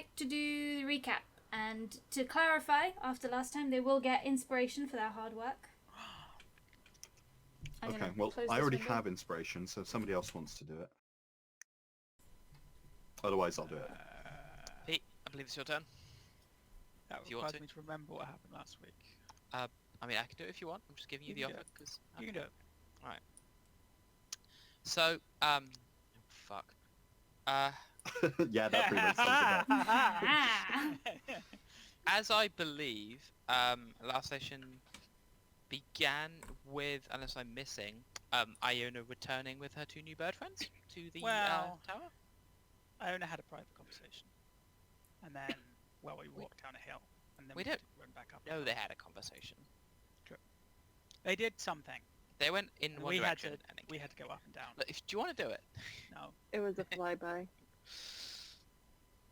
like to do the recap. And to clarify, after last time, they will get inspiration for their hard work. Okay, well, I already have inspiration, so if somebody else wants to do it. Otherwise, I'll do it. Pete, I believe it's your turn. That If you want requires me to remember what happened last week. I mean, I can do it if you want. I'm just giving you the offer because You can do it. Alright. So, fuck. Yeah, that pretty much sums it up. As I believe, last session began with, unless I'm missing, Iona returning with her 2 new bird friends to the Well, tower. Iona had a private conversation, and then, well, we walked down a hill, and then We we did. run back up. No, they had a conversation. They did something. They went in And one we had direction. to. And then We had to go up and down. Look, do you want to do it? No. It was a flyby.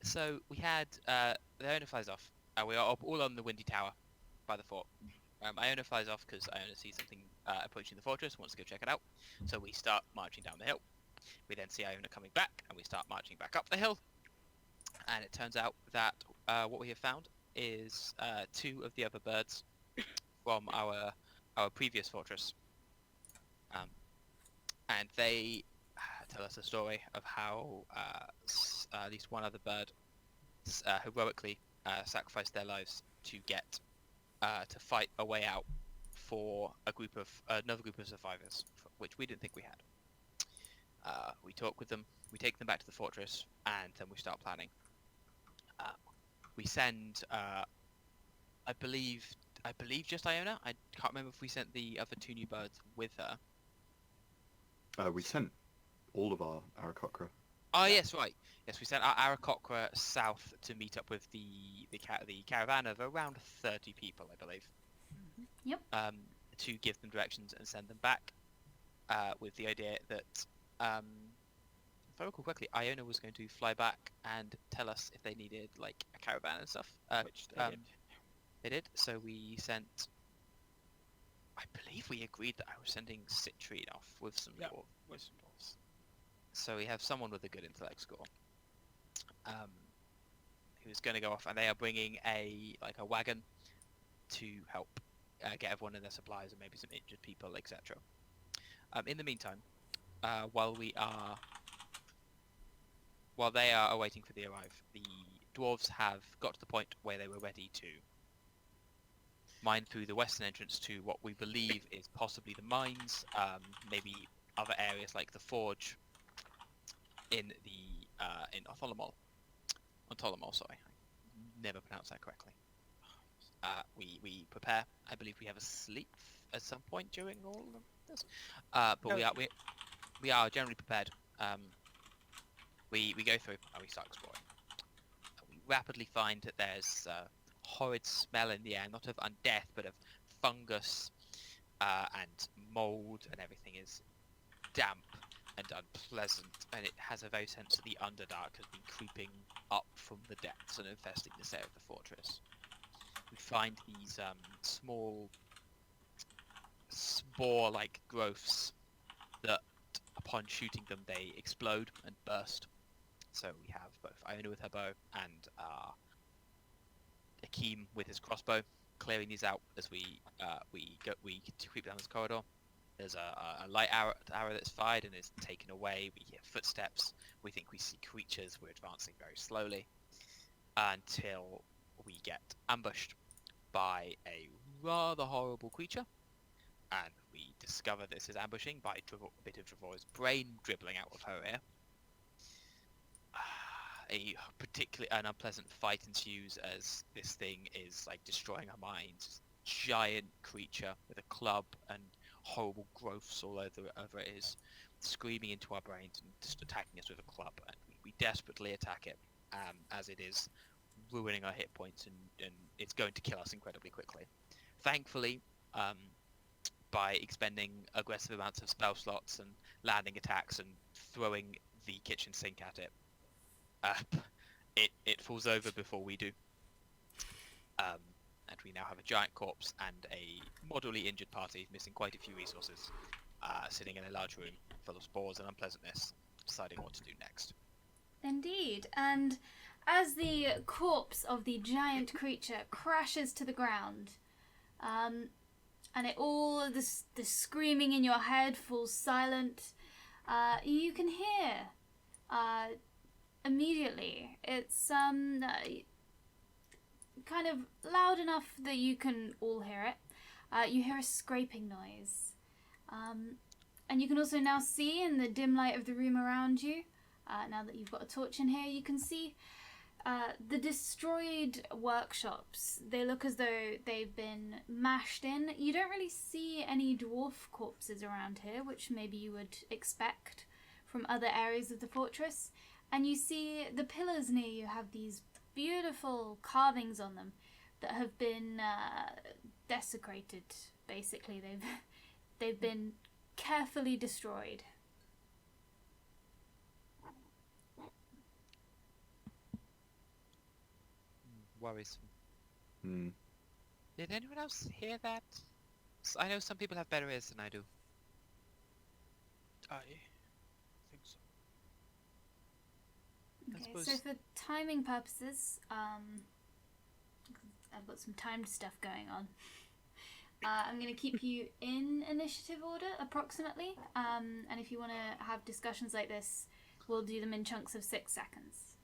So we had Iona flies off. We are all on the windy tower by the fort. Iona flies off because Iona sees something approaching the fortress, wants to go check it out. So we start marching down the hill. We then see Iona coming back, and we start marching back up the hill. And it turns out that what we have found is 2 of the other birds from our previous fortress. And they tell us a story of how at least one other bird heroically sacrificed their lives to get to fight a way out for another group of survivors, which we didn't think we had. We talk with them, we take them back to the fortress, and then we start planning. We send, I believe just Iona. I can't remember if we sent the other 2 new birds with her. We sent all of our Aarakocra. Oh yes, right. Yes, we sent our Aarakocra south to meet up with the caravan of around 30 people, I believe. Yep. To give them directions and send them back, with the idea that, if I recall correctly, Iona was going to fly back and tell us if they needed like a caravan and stuff. Which they did. They did. So we sent. I believe we agreed that I was sending Citrine off with some dwarf. With some dwarves. So we have someone with a good intellect score, who's going to go off, and they are bringing a wagon to help get everyone in their supplies and maybe some injured people, etc. In the meantime, while they are awaiting for the arrival, the dwarves have got to the point where they were ready to mine through the western entrance to what we believe is possibly the mines, maybe other areas like the forge in Ontholomol. Sorry, I never pronounced that correctly. We prepare. I believe we have a sleep at some point during all of this, but No. we are generally prepared. We go through and we start exploring. We rapidly find that there's horrid smell in the air, not of undeath, but of fungus and mold, and everything is damp and unpleasant, and it has a very sense that the Underdark has been creeping up from the depths and infesting this area of the fortress. We find these small spore-like growths that, upon shooting them, they explode and burst. So we have both Iona with her bow and Akeem with his crossbow, clearing these out as we creep down this corridor. There's a light arrow that's fired and is taken away. We hear footsteps. We think we see creatures. We're advancing very slowly until we get ambushed by a rather horrible creature, and we discover this is ambushing by a bit of Dravor's brain dribbling out of her ear. An unpleasant fight ensues as this thing is like destroying our minds. Giant creature with a club and horrible growths all over it is screaming into our brains and just attacking us with a club, and we desperately attack it, as it is ruining our hit points and it's going to kill us incredibly quickly. Thankfully, by expending aggressive amounts of spell slots and landing attacks and throwing the kitchen sink at it, it falls over before we do. And we now have a giant corpse and a moderately injured party, missing quite a few resources, sitting in a large room full of spores and unpleasantness, deciding what to do next. Indeed, and as the corpse of the giant creature crashes to the ground, and it all the screaming in your head falls silent, you can hear immediately. It's kind of loud enough that you can all hear it. You hear a scraping noise. And you can also now see in the dim light of the room around you, now that you've got a torch in here, you can see the destroyed workshops. They look as though they've been mashed in. You don't really see any dwarf corpses around here, which maybe you would expect from other areas of the fortress. And you see the pillars near you have these beautiful carvings on them that have been desecrated. Basically, they've been carefully destroyed. Worrisome. Hmm. Did anyone else hear that? I know some people have better ears than I do. I think so. Okay, suppose- so for timing purposes, I've got some timed stuff going on. I'm going to keep you in initiative order, approximately. And if you want to have discussions like this, we'll do them in chunks of 6 seconds.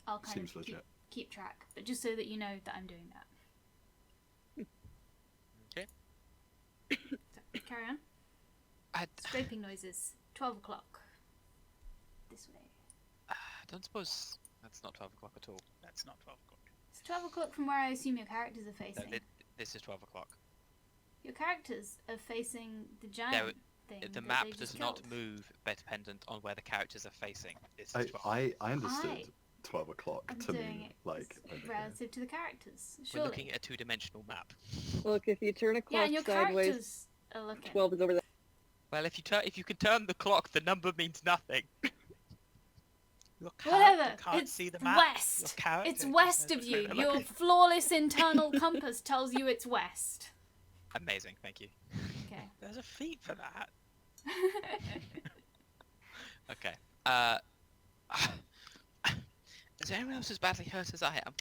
I'll kind Seems of legit. keep track, but just so that you know that I'm doing that. Okay. So, carry on. Scraping noises. 12 o'clock. This way. I don't suppose that's not 12 o'clock at all. That's not 12 o'clock. It's 12 o'clock from where I assume your characters are No, facing. this is 12 o'clock. Your characters are facing the giant thing. The that map they just does not killed. move dependent on where the characters are facing. This I, is 12. I, I understood I 12 o'clock I'm to doing mean, it like, over here. relative to the characters. We're Surely. looking at a two-dimensional map. Look, if you turn a Yeah, clock and your sideways, characters are looking. 12 is over there. Well, if you can turn the clock, the number means nothing. Your Whatever. character can't It's see the map. west. Your character It's just west knows of you. where Your they're flawless internal compass tells you it's west. Amazing, thank you. Okay. There's a feat for that. Okay. Is anyone else as badly hurt as I am?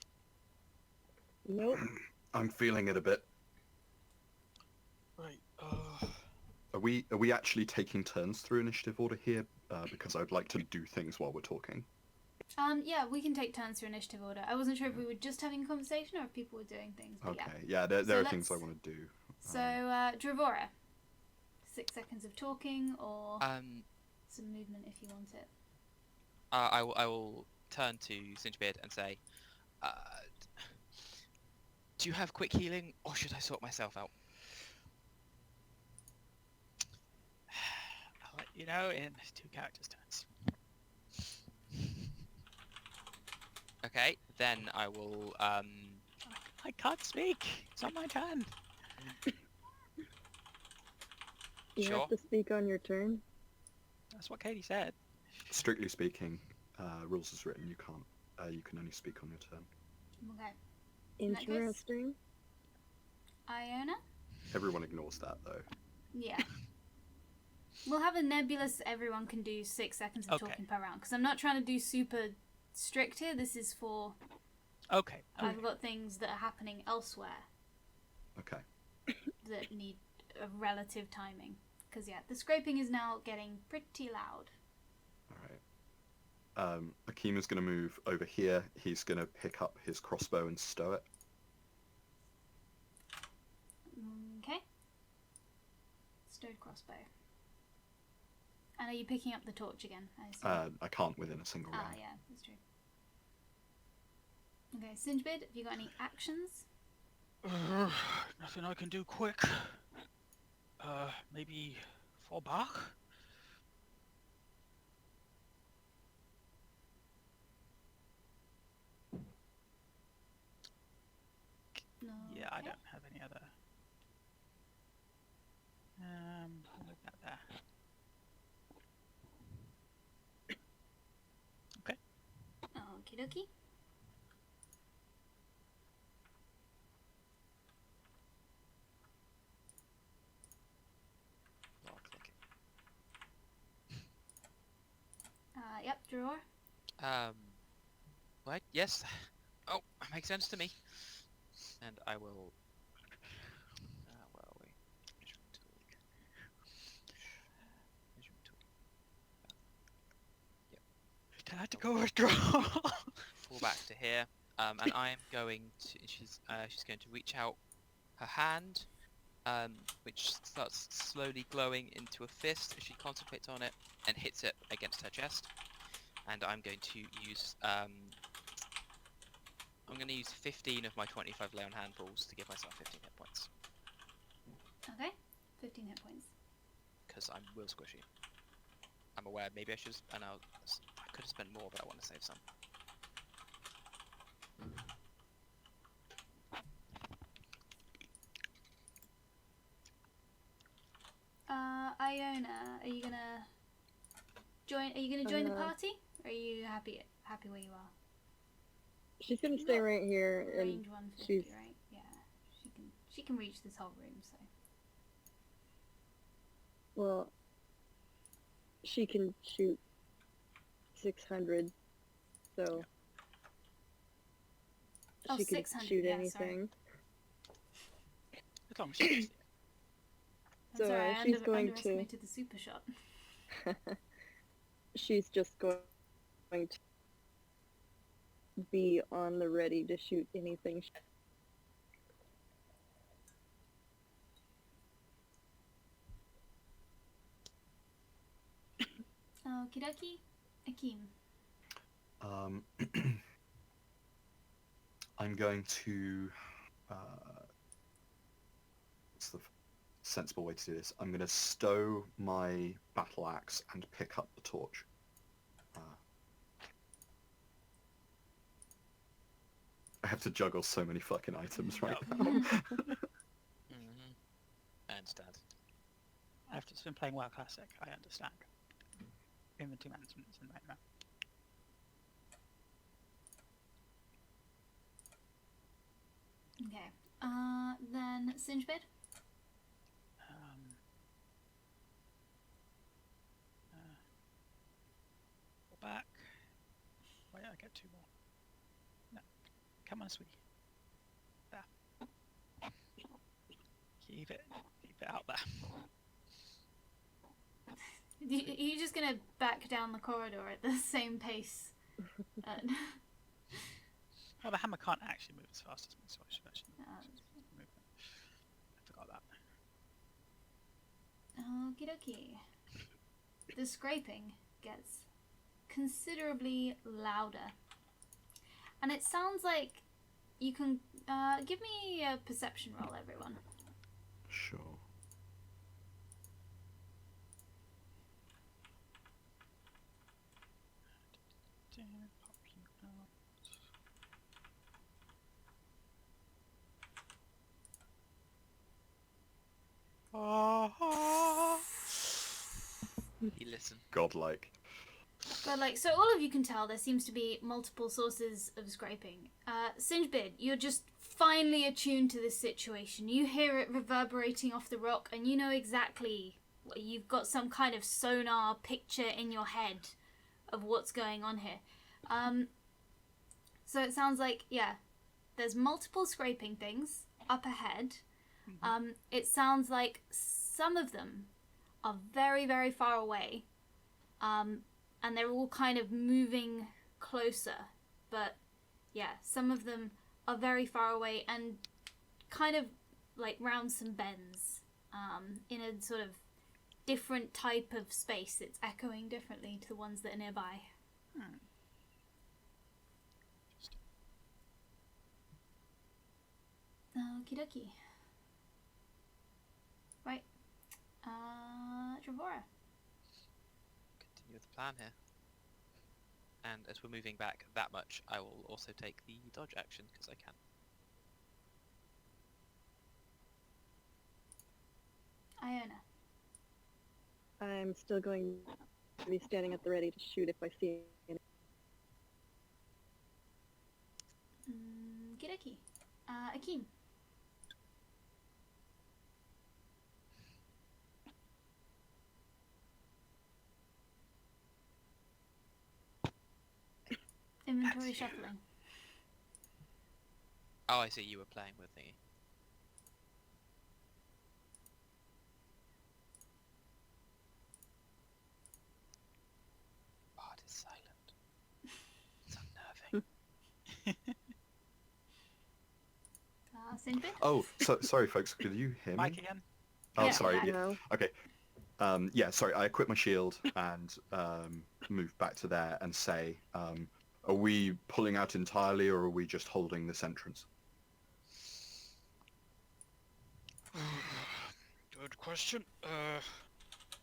Nope. I'm feeling it a bit. Right. Are we actually taking turns through initiative order here? Because I'd like to do things while we're talking. Yeah, we can take turns through initiative order. I wasn't sure if we were just having a conversation or if people were doing things. But Okay. yeah. Yeah, there So are things I let's- want to do. So, Dravora, 6 seconds of talking or some movement if you want it. I will turn to Singebeard and say, do you have quick healing, or should I sort myself out? I'll let you know in 2 characters' turns. Okay, then I will, I can't speak. It's not my turn. You Sure. have to speak on your turn. That's what Katie said. Strictly speaking, rules as written, you can't. You can only speak on your turn. Okay. In that case- Interesting. Iona? Everyone ignores that though. Yeah. We'll have a nebulous everyone can do 6 seconds of Okay. talking per round, because I'm not trying to do super strict here. This is for... Okay. I've got things that are happening elsewhere Okay. that need a relative timing. Because, yeah, the scraping is now getting pretty loud. All right. Akima's gonna move over here. He's gonna pick up his crossbow and stow it. Okay. Stowed crossbow. And are you picking up the torch again? I assume? I can't within a single Ah, round. yeah, that's true. Okay, Singebid, have you got any actions? Nothing I can do quick. Maybe fall back? No. Yeah, I Okay. don't have any other. I'll leave that there. Okie dokie. Lord, click Yep, drawer. it. Right? Yes. Oh, that makes sense to me. And I will. Where are we? Measuring tool. Measuring tool. Yep. Tactical withdrawal. Fall back to here. And I am going to. She's going to reach out her hand, which starts slowly glowing into a fist as she concentrates on it and hits it against her chest. And I'm going to use. I'm going to use 15 of my 25 lay on hand pulls to give myself 15 hit points Okay. 15 hit points. because I'm real squishy. I'm aware maybe I should. I know I could have spent more, but I want to save some. Iona, are you gonna join? Are you gonna join the party? Or are you happy where you are? She's gonna stay right here, and Range 150, she's right? Yeah, she can reach this whole room. So well. She can shoot 600, so Oh, she can 600, shoot yeah, anything. As long as she gets that's So, alright. I she's going to- underestimated the super shot. She's just going to be on the ready to shoot anything. Okie dokie. Akeem. I'm going to. What's the sensible way to do this? I'm going to stow my battle axe and pick up the torch. I have to juggle so many fucking items right now. Mm-hmm. I understand. After it's been playing WoW Classic, I understand. Inventory management is a nightmare. Okay. Then Singebid. Go back. Wait, I get 2 more. No. Come on, sweetie. There. Keep it out there. You're just gonna back down the corridor at the same pace. Well, the hammer can't actually move as fast as me, so I should actually move it. I forgot that. Okie dokie. The scraping gets considerably louder. And it sounds like you can give me a perception roll, everyone. Sure. Pop you out. You listen. Godlike. But so all of you can tell there seems to be multiple sources of scraping. Singebid, you're just finely attuned to this situation. You hear it reverberating off the rock, and you know exactly. You've got some kind of sonar picture in your head of what's going on here. So it sounds like, yeah, there's multiple scraping things up ahead. It sounds like some of them are very, very far away. And they're all kind of moving closer. But yeah, some of them are very far away and kind of round some bends in a sort of different type of space. It's echoing differently to the ones that are nearby. Okie dokie. Right. Dravora. Continue with the plan here. And as we're moving back that much, I will also take the dodge action because I can. Iona. I'm still going to be standing at the ready to shoot if I see any. Okie dokie. Akeem. inventory That's you. shuffling. Oh, I see. You were playing with the. Bard is silent. It's unnerving. Sinbad? Oh, sorry, folks. Could you hear me? Mike again. Oh, Yeah, sorry. back. Yeah. No. Okay. Yeah, sorry. I equip my shield and move back to there and say, are we pulling out entirely, or are we just holding this entrance? Good question.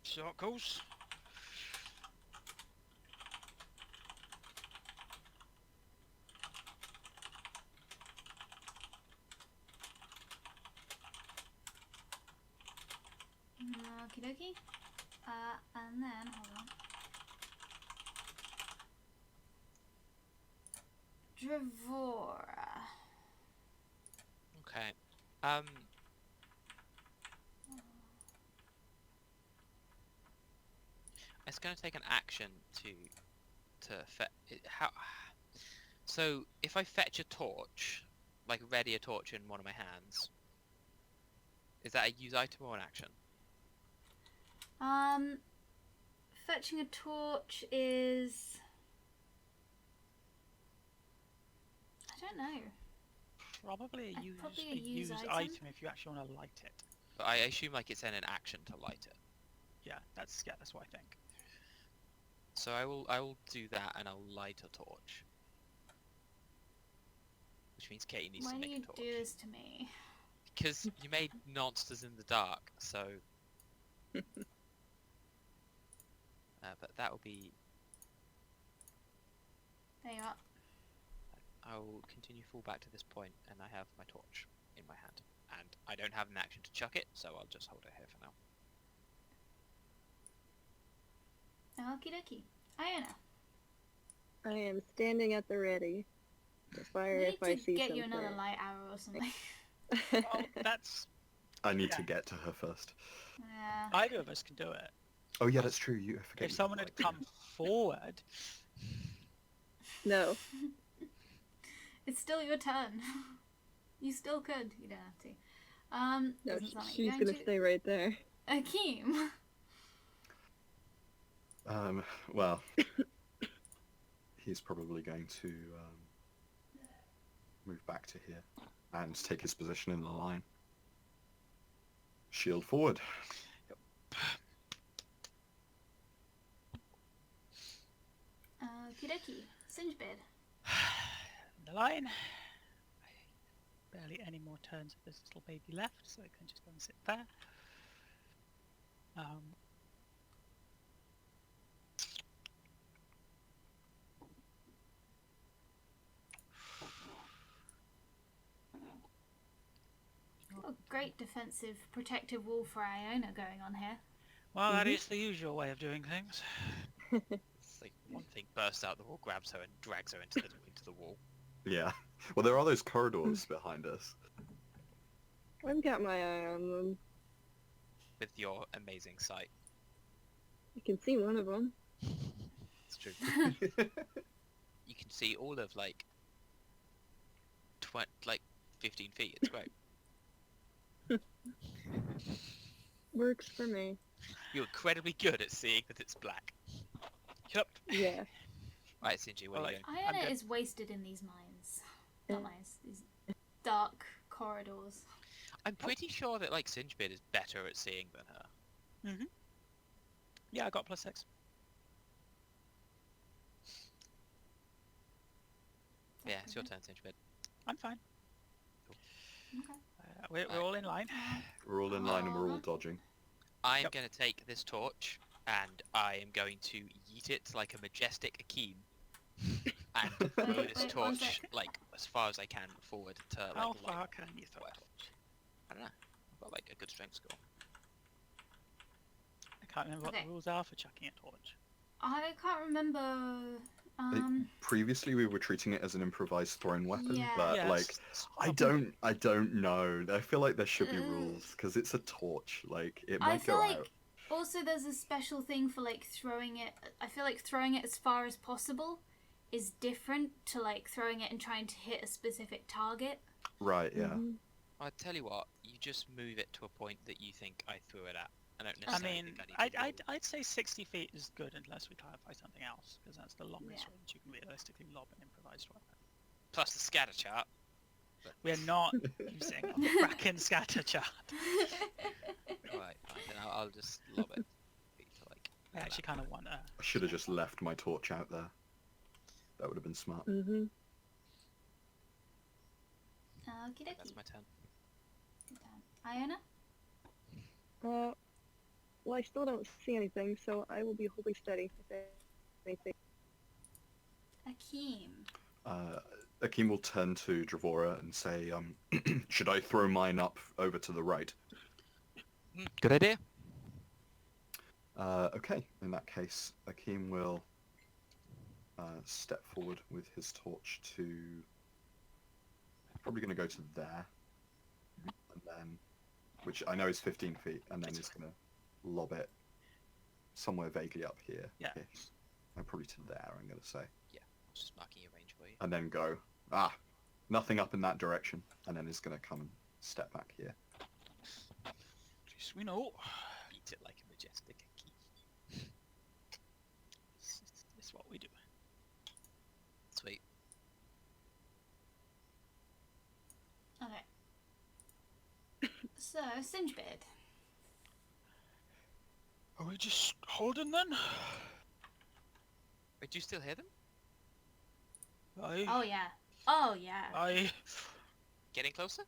Circles. Okie dokie. And then, hold on. Dravora. Okay. It's going to take an action to how. So if I fetch a torch, like ready a torch in one of my hands, is that a use item or an action? Fetching a torch is... I don't know. Probably a Probably a use item. item if you actually want to light it. But I assume like it's in an action to light it. Yeah, that's what I think. So I will do that and I'll light a torch. Which means Katie needs Why to do make you a torch. do this to me? Because you made monsters in the dark, so... but that will be... There you are. I will continue fall back to this point, and I have my torch in my hand. And I don't have an action to chuck it, so I'll just hold it here for now. Okie dokie. Iona. I am standing at the ready to fire We if I need to see get something. you another light arrow or something. Oh, that's... I need to Yeah. get to her first. Yeah. Either of us can do it. Oh yeah, that's true. I forget. If you someone have had come forward... No. It's still your turn. You still could. You don't have to. No, doesn't sound like she's you're gonna to. stay right there. Akeem. Well, he's probably going to move back to here and take his position in the line. Shield forward. Okie dokie. Singebid. The line. Barely any more turns of this little baby left, so I can just go and sit there. Got a great defensive, protective wall for Iona going on here. Well, that is the usual way of doing things. It's like one thing bursts out the wall, grabs her, and drags her into the wall. Yeah. Well, there are those corridors behind us. I've got my eye on them. With your amazing sight. I can see one of them. It's true. You can see all of like 15 feet. It's great. Works for me. You're incredibly good at seeing that it's black. Yep. Yeah. Right, Sinji, where are you going? Iona good. is wasted in these mines. Not mines. These dark corridors. I'm pretty sure that like Singebid is better at seeing than her. Yeah, I got +6. Yeah, it's your turn, Singebid. I'm fine. Okay. We're all in line. We're all in line and we're all dodging. I'm Yep. going to take this torch and I am going to yeet it like a majestic Akeem and throw Wait, this wait, one torch sec. like as far as I can forward to like How light far can you throw a whatever. torch? I don't know. I've got like a good strength score. I can't remember what Okay. the rules are for chucking a torch. I can't remember. Previously, we were treating it as an improvised thrown weapon, Yeah. but Yeah, like, it's I don't know. I feel like there should be rules because it's a torch. Like, it I might feel go like out. also there's a special thing for like throwing it. I feel like throwing it as far as possible is different to like throwing it and trying to hit a specific target. Right, yeah. Mhm. I'll tell you what, you just move it to a point that you think I threw it at. I don't I necessarily mean, think I need to roll. I'd say 60 feet is good unless we clarify something else, because that's the longest Yeah. range you can realistically lob an improvised weapon. Plus the scatter chart. We're not using a Kraken scatter chart. Alright, fine, then I'll just lob it. To, like, I actually kind of want a... I should have just left my torch out there. That would have been smart. Mhm. Okie dokie. That's my turn. Good time. Iona? Well, I still don't see anything, so I will be holding steady if anything. Akeem. Akeem will turn to Dravora and say, should I throw mine up over to the right? Good idea. Okay, in that case, Akeem will step forward with his torch to... Probably going to go to there. And then... Which I know is 15 feet, and then he's going to lob it somewhere vaguely up here. Yeah. Ish. And probably to there, I'm going to say. Just marking your range for you. And then go, nothing up in that direction. And then he's going to come and step back here. Just we know. Eat it like a majestic key. It's what we do. Sweet. Okay. So, Singebeard. Are we just holding then? Wait, do you still hear them? Oh yeah. Oh yeah. Getting closer?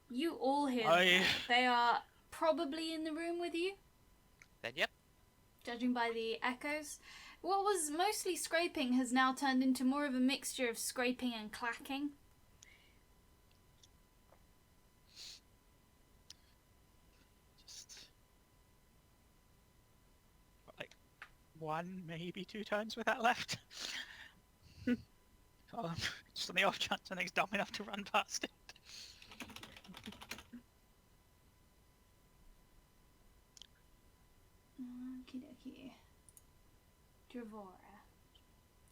You all hear them. They are probably in the room with you, Then yep. judging by the echoes. What was mostly scraping has now turned into more of a mixture of scraping and clacking. Just like one, maybe two turns with that left. Just on the off chance something's dumb enough to run past it. Okie dokie. Dravora.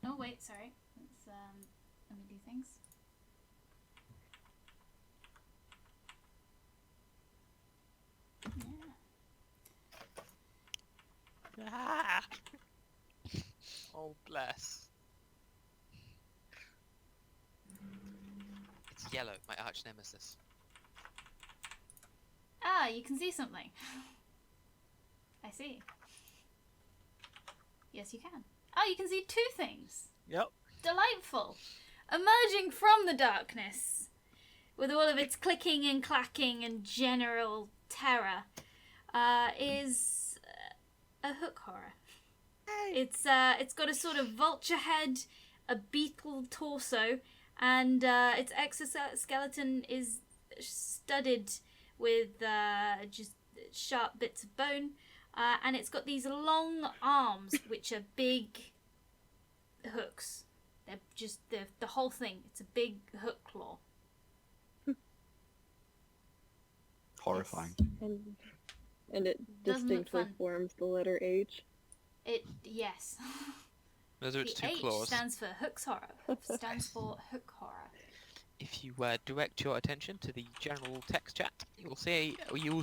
Oh wait, sorry. Let's let me do things. Yeah. Ah! Oh, bless. It's yellow, my arch nemesis. Ah, you can see something. I see. Yes, you can. Oh, you can see two things. Yep. Delightful. Emerging from the darkness, with all of its clicking and clacking and general terror, is a hook horror. It's got a sort of vulture head, a beetle torso, and its exoskeleton is studded with just sharp bits of bone, and it's got these long arms which are big hooks. They're just the whole thing. It's a big hook claw. Horrifying. And it Doesn't look distinctly fun. forms the letter H. Yes. Those are its The two H claws. stands for hooks horror. Stands for hook horror. If you direct your attention to the general text chat, you will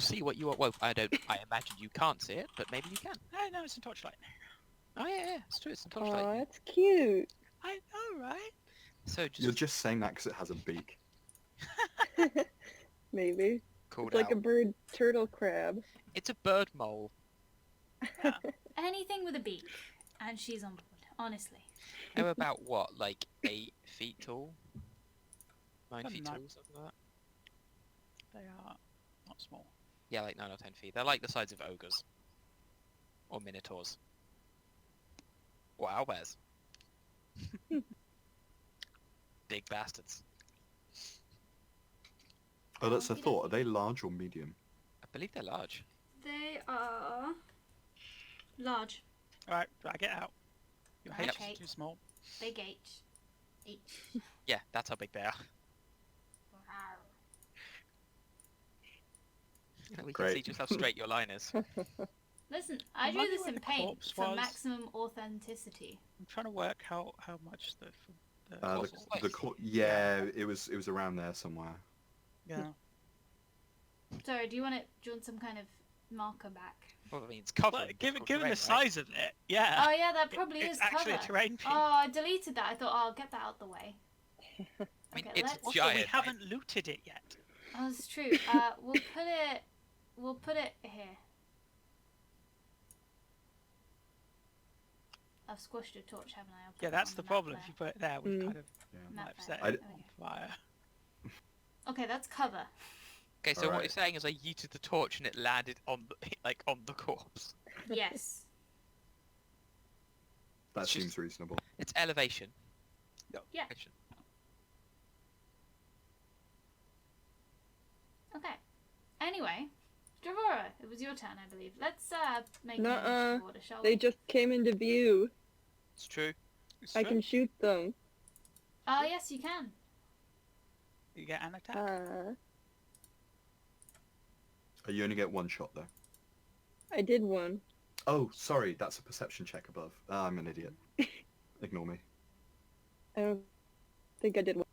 see what you are. Well, I imagine you can't see it, but maybe you can. No, it's in torchlight. Oh yeah, it's true. It's in Aw, torchlight. that's cute. I know, right? So You're just just saying that because it has a beak. Maybe. called It's like out. a bird turtle crab. It's a bird mole. Anything with a beak, and she's on board. Honestly. They're about what, like 8 feet tall, 9 feet Not- tall, something like that. They are not small. Yeah, like 9 or 10 feet. They're like the size of ogres or minotaurs or owlbears. Big bastards. Oh, that's a thought. Are they large or medium? I believe they're large. They are large. Alright, drag it out. Your H Okay. is too small. Big H. H. Yeah, that's how big they are. We can Great. see just how straight your line is. Listen, I Remind drew me this where in the paint corpse for was. maximum authenticity. I'm trying to work how much the Corpse was west. Yeah, it was around there somewhere. yeah. Sorry, do you want some kind of marker back? Well, I mean, it's covered. Well, in given difficult the terrain, right? size of it, yeah. Oh yeah, that probably it's is actually cover. a terrain piece. Oh, I deleted that. I thought, oh, I'll get that out the way. I mean, Okay, it's let's. Also, giant. we right? haven't looted it yet. Oh, that's true. We'll put it here. I've squashed a torch, haven't I? I'll put Yeah, it that's on the map problem. there. If you put it there, we've kind of Yeah. Map might have there. set I it d- on fire. Okay, that's cover. Okay, so what Alright. you're saying is I yeeted the torch and it landed on the on the corpse. Yes. That It's just- seems reasonable. It's elevation. Yeah. Elevation. Okay. Anyway, Dravora, it was your turn, I believe. Let's make an Nuh-uh. initiative order, shall They we? just came into view. It's true. It's I true. can shoot them. Oh, yes, you can. You get an attack. You only get one shot though. I did one. Oh, sorry, that's a perception check above. I'm an idiot. Ignore me. I don't think I did one.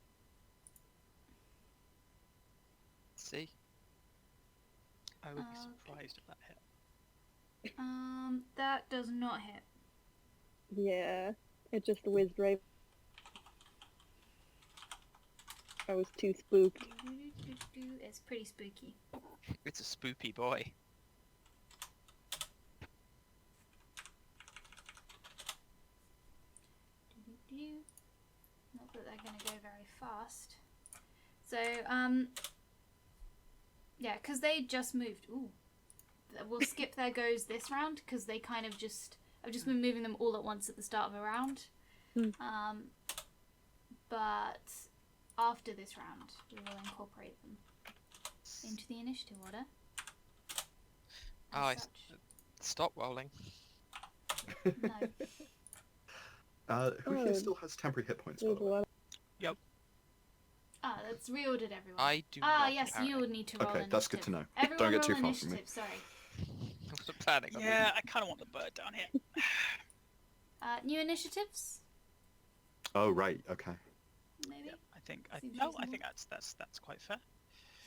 See? I would be Okay. surprised if that hit. That does not hit. Yeah, it just whizzed right. I was too spooked. It's pretty spooky. It's a spoopy boy. Not that they're going to go very fast. So, yeah, because they just moved. Ooh. We'll skip their goes this round because they kind of I've just been moving them all at once at the start of a round. Hmm. But after this round, we will incorporate them into the initiative order. Oh, I As s- Stop rolling. such. No. Who here Oh. still has temporary hit points, by There's the a way? lot. Ah, that's reordered everyone. I do Ah, not, yes, apparently. you would need to roll Okay, initiative. that's good to know. Everyone Don't get roll too far from me. initiative, sorry. I wasn't planning on Yeah, I kind of want the bird down here. New initiatives, Oh, right, okay. maybe? I think. Seems No, I reasonable. think that's quite fair.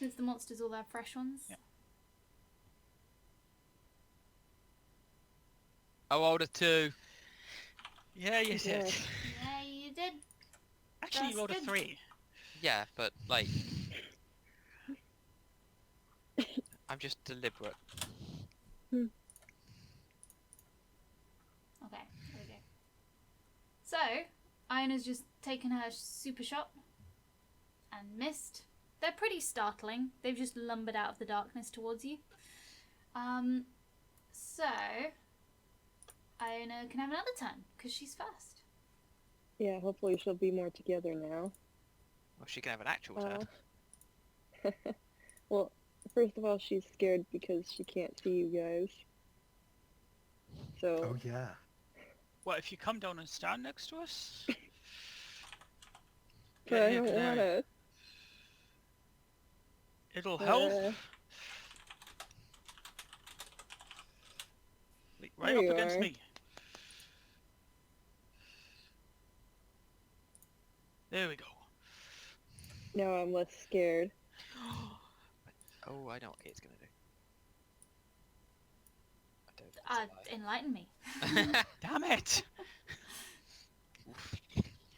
Since the monsters all have fresh ones. Yeah. I rolled a 2. Yeah, you Yeah. did. Yeah, you did. Actually, That's you rolled a good. 3. Yeah, but like... I'm just deliberate. Okay, there we go. So, Iona's just taken her super shot and missed. They're pretty startling. They've just lumbered out of the darkness towards you. So, Iona can have another turn because she's first. Yeah, hopefully she'll be more together now. Well, she can have an actual turn. Well, first of all, she's scared because she can't see you guys. So, Oh, yeah. What if you come down and stand next to us? but I Get here don't today. wanna. It'll help. Right there up you against are. me. There we go. Now I'm less scared. Oh, I know what it's gonna do. I don't. That's a lie. Enlighten me. Damn it!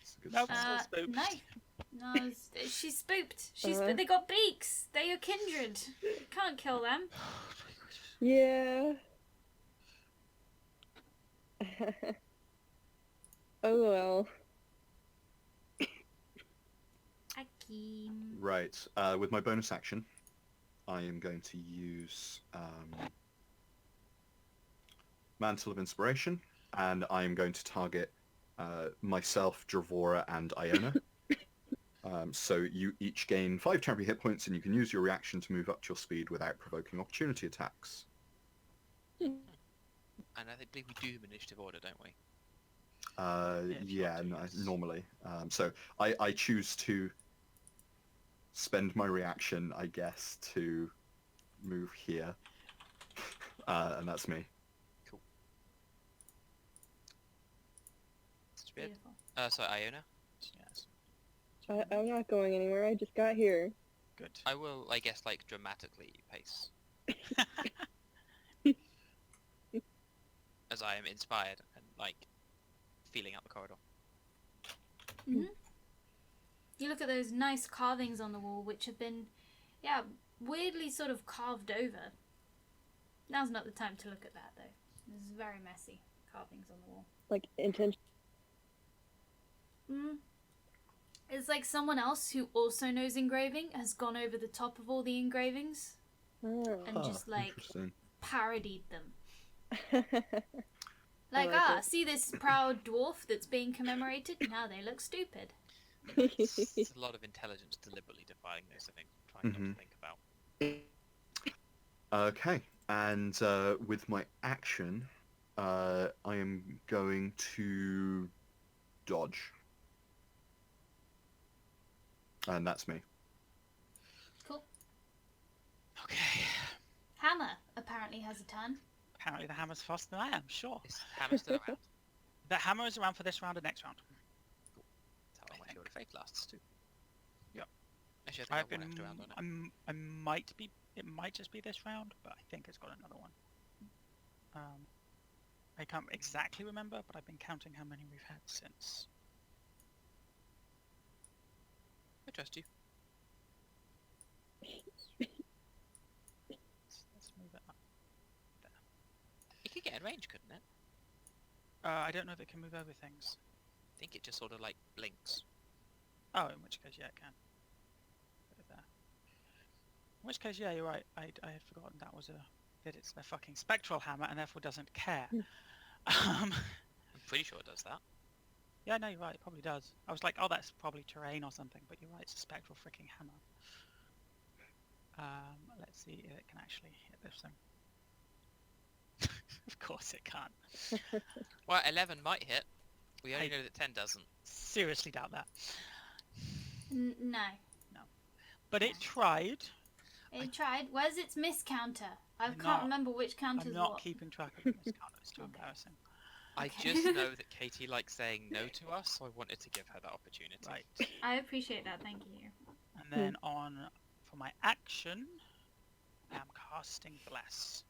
It's a good No. start. Still spooked. No, she's spooked. Uh-huh. They got beaks. They are kindred. Can't kill them. Yeah. Oh well. Akeem. Right, with my bonus action, I am going to use Mantle of Inspiration, and I am going to target myself, Dravora, and Iona. So you each gain 5 temporary hit points, and you can use your reaction to move up to your speed without provoking opportunity attacks. And I believe we do initiative order, don't we? if you Yeah, want to, no, yes. normally. So I choose to spend my reaction, I guess, to move here, and that's me. Bit. Beautiful. Sorry, Iona. Yes. I'm not going anywhere. I just got here. Good. I will, I guess, like, dramatically pace. As I am inspired and, like, feeling out the corridor. Hmm. You look at those nice carvings on the wall, which have been, yeah, weirdly sort of carved over. Now's not the time to look at that, though. This is very messy carvings on the wall. Like, intention. It's like someone else who also knows engraving has gone over the top of all the engravings Oh. and just, like, Interesting. parodied them. I Like, like it. see this proud dwarf that's being commemorated? Now they look stupid. It's a lot of intelligence deliberately defining this, I think, trying not to think about. Okay, and with my action, I am going to dodge. And that's me. Cool. Okay. Hammer apparently has a turn. Apparently the hammer's faster than I am, sure. Is Hammer still around? The hammer is around for this round and next round. That's how my Shield of Faith lasts, too. Yep. Actually, I think I have one extra round on it. I might be, it might just be this round, but I think it's got another one. I can't exactly remember, but I've been counting how many we've had since. I trust you. Let's move it up. It could get in range, couldn't it? I don't know if it can move over things. I think it just sort of, like, blinks. Oh, in which case, yeah, it can. Put it there. In which case, yeah, you're right. I had forgotten that it's a fucking spectral hammer and therefore doesn't care. I'm pretty sure it does that. Yeah, no, you're right. It probably does. I was like, oh, that's probably terrain or something, but you're right. It's a spectral freaking hammer. Let's see if it can actually hit this thing. Of course it can't. Well, 11 might hit. We only I- know that 10 doesn't. Seriously doubt that. No. But it tried. It tried. Where's its miss counter? I I'm can't not- remember which counter's I'm not what. keeping track of the miscount. It's too Okay. embarrassing. I Okay. just know that Katie likes saying no to us, so I wanted to give her that opportunity. Right. I appreciate that, thank you. And then for my action, I am casting Bless.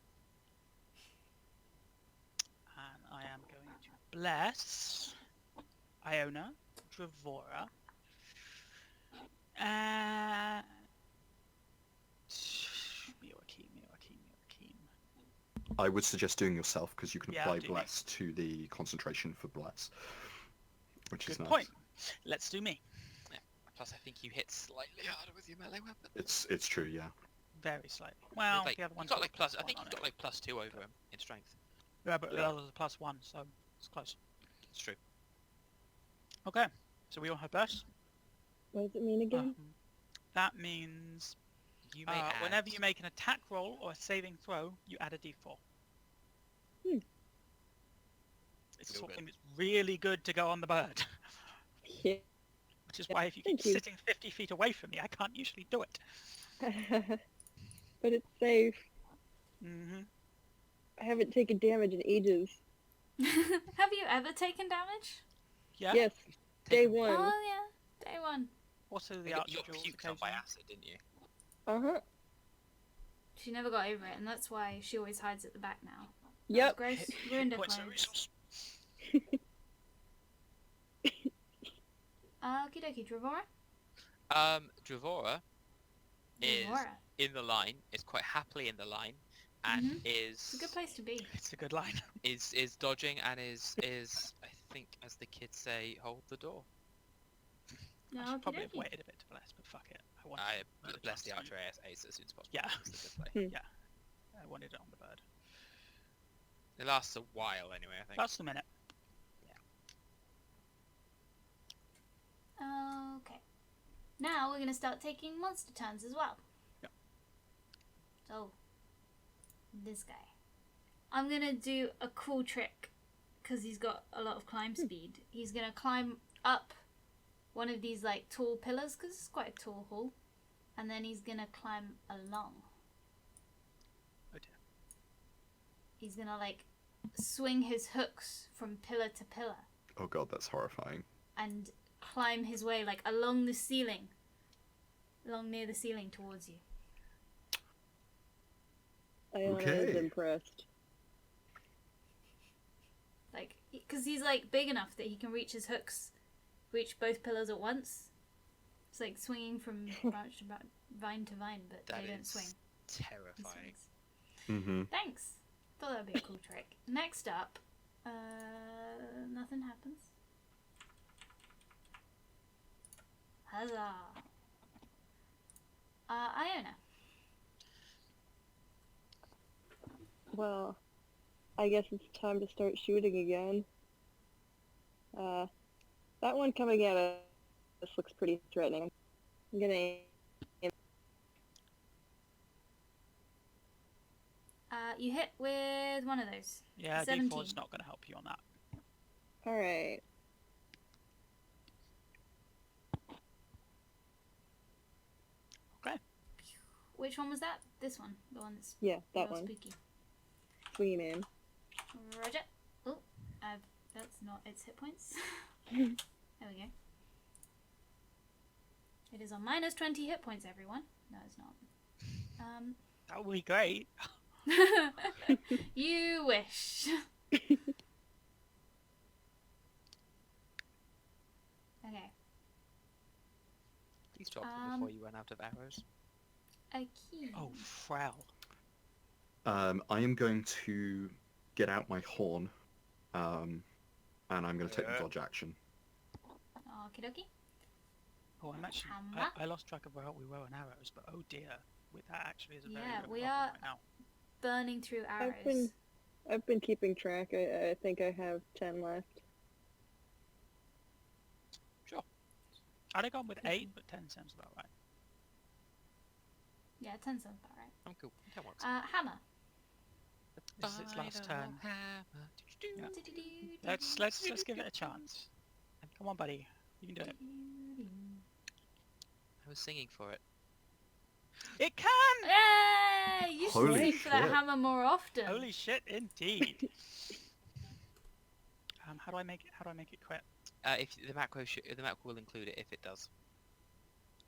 And I am going to bless Iona, Dravora, and Miwaki. I would suggest doing yourself because you can Yeah, apply do me. bless to the concentration for bless, which is Good nice. point. Let's do me. Plus, I think you hit slightly harder with your melee weapon. It's true, yeah. Very slightly. Well, Like, the other you one's got like plus. I +1 think on you've it. got like +2 over him in strength. Yeah, but the Yeah. other's a +1, so it's close. It's true. Okay, so we all have burst. What does it mean again? That means You may add. whenever you make an attack roll or a saving throw, you add a d4. It's Real something that's really good to go on the bird. Yeah. Which is why if you keep Thank you. sitting 50 feet away from me, I can't usually do it. But it's safe. Mm-hmm. I haven't taken damage in ages. Have you ever taken damage? Yeah. Yes, day one. Oh yeah, day one. Also the You archer got jewels puked on by occasionally. acid, didn't you? Uh-huh. She never got over it, and that's why she always hides at the back now. Yep. Gross. Ruined her Points of clothes. resource. Okie dokie, Dravora? Dravora is Dravora. in the line. Is quite happily in the line, and It's a good place to be. It's a good line. is dodging and is I think, as the kids say, hold the door. No, I should okie probably have dokie. waited a bit to bless, but fuck it. I wanted I the bird bless the chance. archer ace as soon as possible. Yeah. It's the good play. I wanted it on the bird. It lasts a while anyway, I think. That's the minute. Okay. Now we're going to start taking monster turns as well. Yep. So, this guy. I'm going to do a cool trick because he's got a lot of climb speed. He's going to climb up one of these like tall pillars because it's quite a tall hall. And then he's going to climb along. Oh dear. He's going to like swing his hooks from pillar to pillar. Oh god, that's horrifying. and climb his way like along the ceiling, along near the ceiling towards you. Iona is Okay. impressed. Like, because he's like big enough that he can reach his hooks, reach both pillars at once. It's like swinging from branch to vine to vine, but That they don't is swing. He terrifying. swings. Mm-hmm. Thanks. Thought that'd be a cool trick. Next up, nothing happens. Huzzah! Iona. Well, I guess it's time to start shooting again. That one coming at us looks pretty threatening. I'm gonna aim. You hit with one of those. Yeah, 17. D4's not going to help you on that. Alright. Okay. Which one was that? This one. The one that's Yeah, that real one. spooky. Swing and aim. Roger. Oh, that's not its hit points. There we go. It is on minus 20 hit points, everyone. No, it's not. That would be great. You wish. Okay. Please drop them before you run out of arrows. A key. Oh, Frel. I am going to get out my horn, and I'm going to take the dodge action. Okie dokie. Oh, I'm actually... Hammer. I lost track of where we were on arrows, but oh dear. That actually is a very Yeah, good we problem are- right now. Burning through arrows. I've been keeping track. I think I have 10 left. Sure. I'd have gone with 8, but 10 sounds about right. Yeah, 10 sounds about right. I'm cool. That works. Hammer. This is its last turn. Yeah. Do-do-do-do-do. Let's give it a chance. Come on, buddy. You can do it. I was singing for it. It can! Yay! You should Holy sing for that shit. hammer more often. Holy shit, indeed. How do I make it quit? If the macro will include it if it does,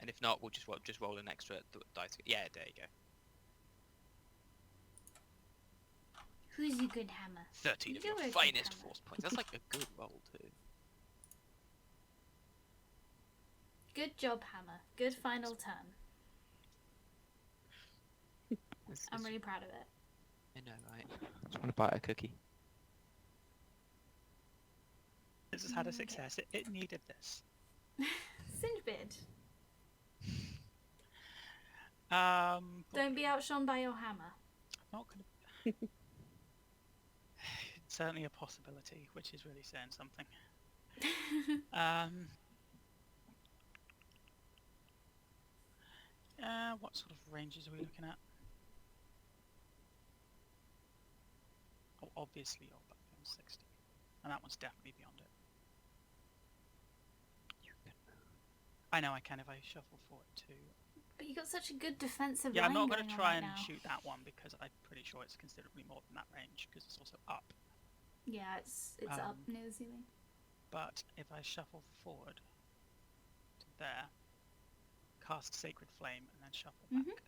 and if not, we'll just roll an extra dice. Yeah, there you go. Who's a good hammer? 13 of You your were a good finest hammer. force points. That's like a good roll too. Good job, hammer. Good final turn. I'm really proud of it. I know, right? Just want to bite a cookie. This has had a success. It needed this. Singebid, But don't be outshone by your hammer. I'm not gonna... It's certainly a possibility, which is really saying something. What sort of ranges are we looking at? Oh, obviously you're back on 60. And that one's definitely beyond it. I know I can if I shuffle forward too. But you got such a good defensive Yeah, I'm line not going going to on try right and now. shoot that one because I'm pretty sure it's considerably more than that range because it's also up. Yeah, it's up near the ceiling. But if I shuffle forward to there, cast Sacred Flame, and then shuffle back,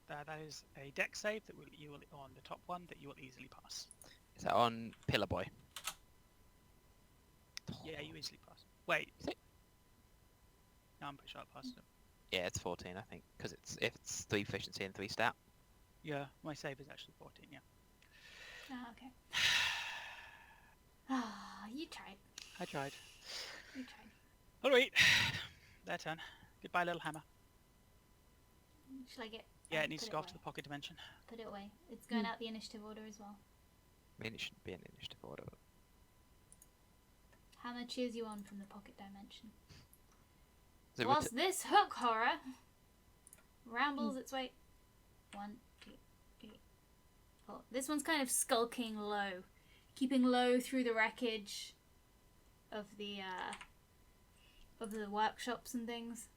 that is a deck save that you will on the top one that you will easily pass. Is that on Pillar Boy? Yeah, you easily pass. Wait. Is it? No, I'm pretty sure I passed it. Yeah, it's 14, I think, because it's 3 efficiency and 3 stat. Yeah, my save is actually 14. Yeah. Oh, okay. Ah, you tried. I tried. You tried. All right. Their turn. Goodbye, little hammer. Shall I get? Yeah, it needs put to go off away. to the pocket dimension. Put it away. It's going out the initiative order as well. I mean, it shouldn't be an initiative order. Hammer cheers you on from the pocket dimension. So Whilst this hook horror rambles its way. 1, 2, 3, 4. This one's kind of skulking low, keeping low through the wreckage of the workshops and things.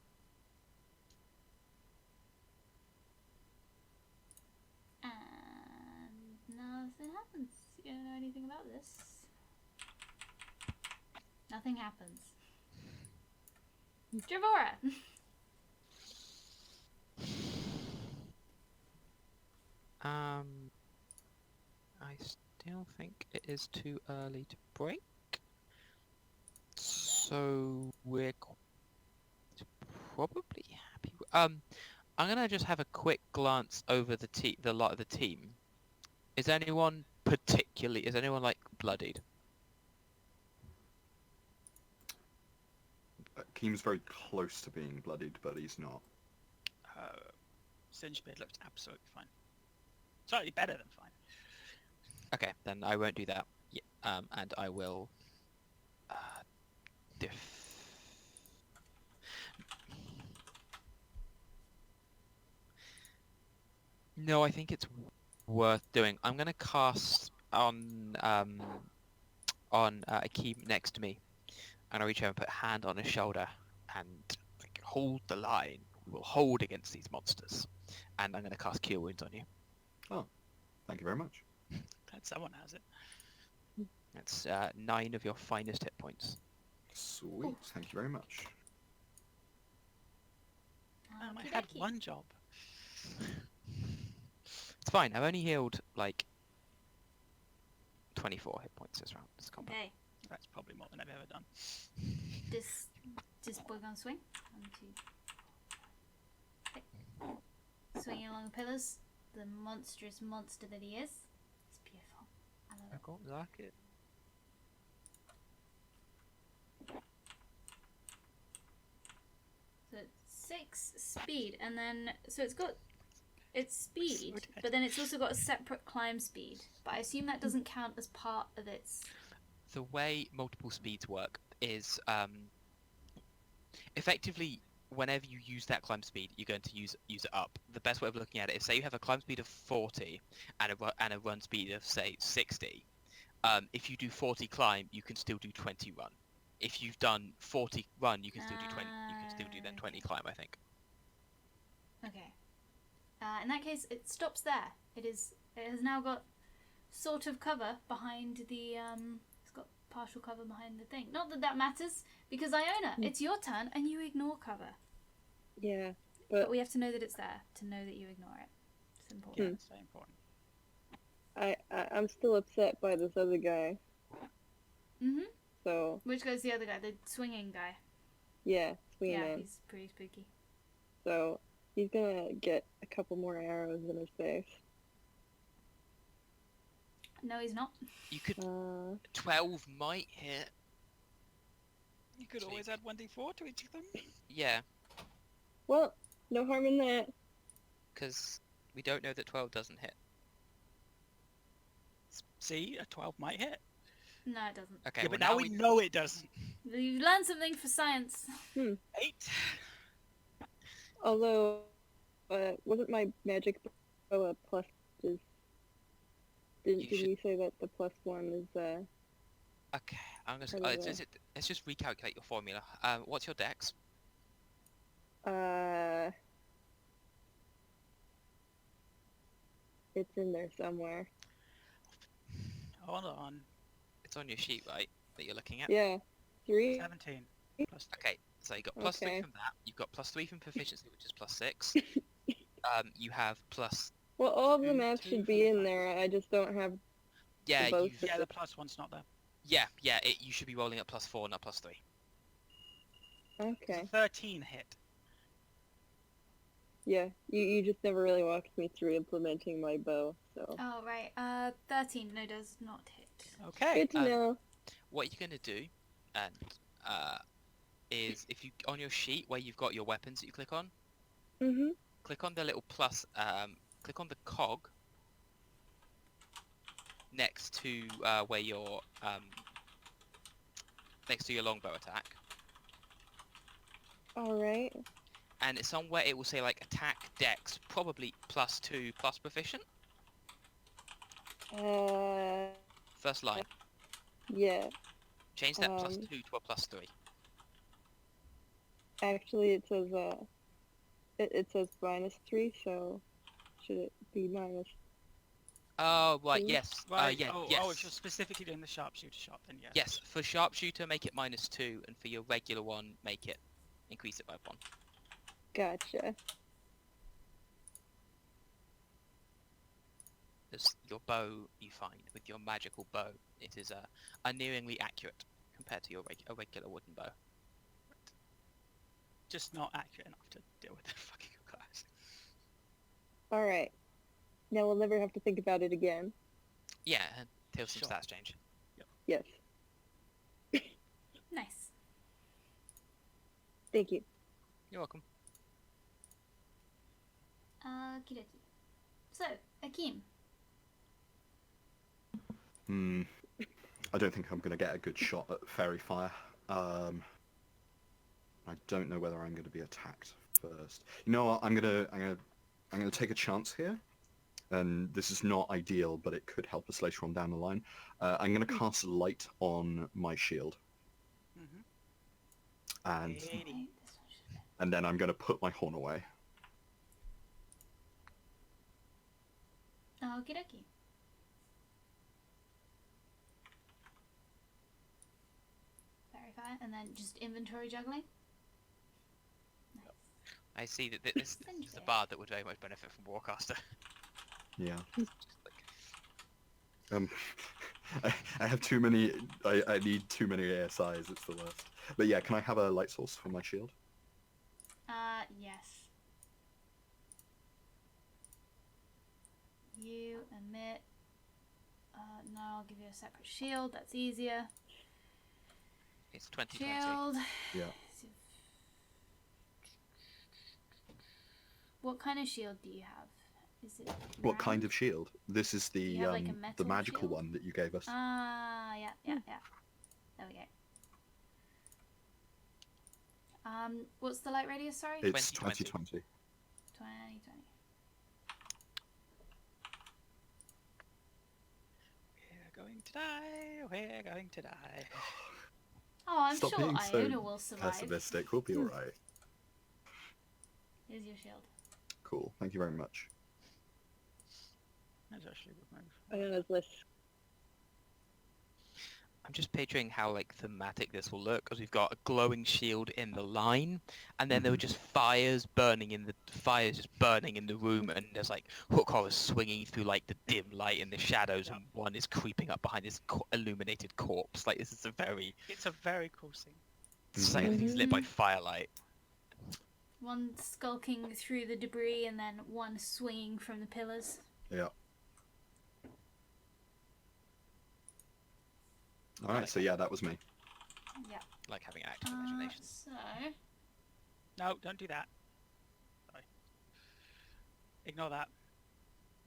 And nothing happens. You don't know anything about this. Nothing happens. Dravora! I still think it is too early to break. So we're probably happy. I'm gonna just have a quick glance over the lot of the team. Is anyone like bloodied? Keem's very close to being bloodied, but he's not. Singebeard looks absolutely fine. Slightly better than fine. Okay, then I won't do that. Yeah, and I will. No, I think it's worth doing. I'm gonna cast on Akeem next to me, and I reach over and put a hand on his shoulder and like, hold the line. We will hold against these monsters, and I'm gonna cast Cure Wounds on you. Oh, thank you very much. Glad someone has it. That's 9 of your finest hit points. Sweet, thank you very much. I had one job. It's fine. I've only healed like 24 hit points this round. This combat. Okay. That's probably more than I've ever done. This boy gonna swing. 1, 2, 3. Swinging along the pillars. The monstrous monster that he is. It's beautiful. I love it. I can't like it. So it's 6 speed, and then so it's speed, Okay. but then it's also got a separate climb speed. But I assume that doesn't count as part of its. The way multiple speeds work is effectively whenever you use that climb speed, you're going to use it up. The best way of looking at it is say you have a climb speed of 40 and a run speed of say 60. If you do 40 climb, you can still do 20 run. If you've done 40 run, you can still do 20. You can still do then 20 climb, I think. Okay. In that case, it stops there. It has now got sort of cover behind the. It's got partial cover behind the thing. Not that that matters, because Iona, it's your turn and you ignore cover. Yeah, But we have to know that it's there to know that you ignore it. It's important. That's very important. I'm still upset by this other guy. Mhm. So Which guy's the other guy? The swinging guy. yeah, swing Yeah, man. he's pretty spooky. So he's gonna get a couple more arrows in his face. No, he's not. You could 'Cause 12 might hit. You could always add 1d4 to each of them. Yeah, well, no harm in that. because we don't know that 12 doesn't hit. See, a 12 might hit. No, it doesn't. Okay, Yeah, well but now we know it doesn't. You learned something for science. 8. Although, wasn't my magic bow a plus? Did we say that the +1 is Okay, I'm just. Hello there. Let's just recalculate your formula. What's your dex? it's in there somewhere. Hold on. It's on your sheet, right? That you're looking at. Yeah, 3. 17. Plus Okay, so you got +3 Okay. from that. You've got +3 from proficiency, which is +6. You have plus. Well, all of the Two, math two, should be in four, there. I just don't have. Yeah, both you. Yeah, the +1's not there. Yeah. You should be rolling at +4, not +3. Okay. 13 hit. Yeah, you just never really walked me through implementing my bow, so. Oh, right. 13. No, does not hit. Okay. Good to know. What you're gonna do, and is if you on your sheet where you've got your weapons that you click on, Mhm. click on the little plus. Click on the cog next to where your next to your longbow attack, All right. and it's somewhere it will say like attack dex, probably +2 plus proficient. First line. Yeah. Change that +2 Um, to a +3. Actually, it says it says -3, so should it be minus? Oh, right, Mm. yes. Right. Yeah, oh, yes. oh, if you're specifically doing the sharpshooter shot, then yes. Yes, for sharpshooter, make it -2, and for your regular one, increase it by 1. Gotcha. Because your bow, you find, with your magical bow, it is unerringly accurate compared to your a regular wooden bow. Just not accurate enough to deal with the fucking class. All right. Now we'll never have to think about it again. Yeah, until some Sure. stats change. Yes. Nice. Thank you. You're welcome. Okie dokie. So, Akeem. I don't think I'm going to get a good shot at fairy fire. I don't know whether I'm going to be attacked first. You know what? I'm gonna take a chance here, and this is not ideal, but it could help us later on down the line. I'm going to cast light on my shield, and Okay, this one should fit. and then I'm going to put my horn away. Okie dokie. Fairy fire, and then just inventory juggling. Nice. I see that this is a bard that would very much benefit from Warcaster. Yeah. Just like, I have too many. I need too many ASIs. It's the worst. But yeah, can I have a light source for my shield? Yes. You emit. No, I'll give you a separate shield. That's easier. it's 2020. Shield. Yeah. What kind of shield do you have? Is it What kind round? of shield? This is the You have, like, a the metal magical shield? one that you gave us. Yeah. There we go. What's the light radius, sorry? It's 2020. 2020. 2020. We're going to die. We're going to die. Oh, I'm Stop sure being so Iona will survive. pessimistic. We'll be alright. Here's your shield. Cool. Thank you very much. That's actually a good move. Iona's list. I'm just picturing how like thematic this will look, because we've got a glowing shield in the line, and then there were just fires just burning in the room, and there's like hook horrors swinging through like the dim light in the shadows, and one is creeping up behind this illuminated corpse. Like this is It's a very cool scene. it's like everything's lit by firelight. One skulking through the debris, and then one swinging from the pillars. Yeah. Alright, so yeah, that was me. Yeah. Like having active imagination. So, No, don't do that. Sorry. Ignore that.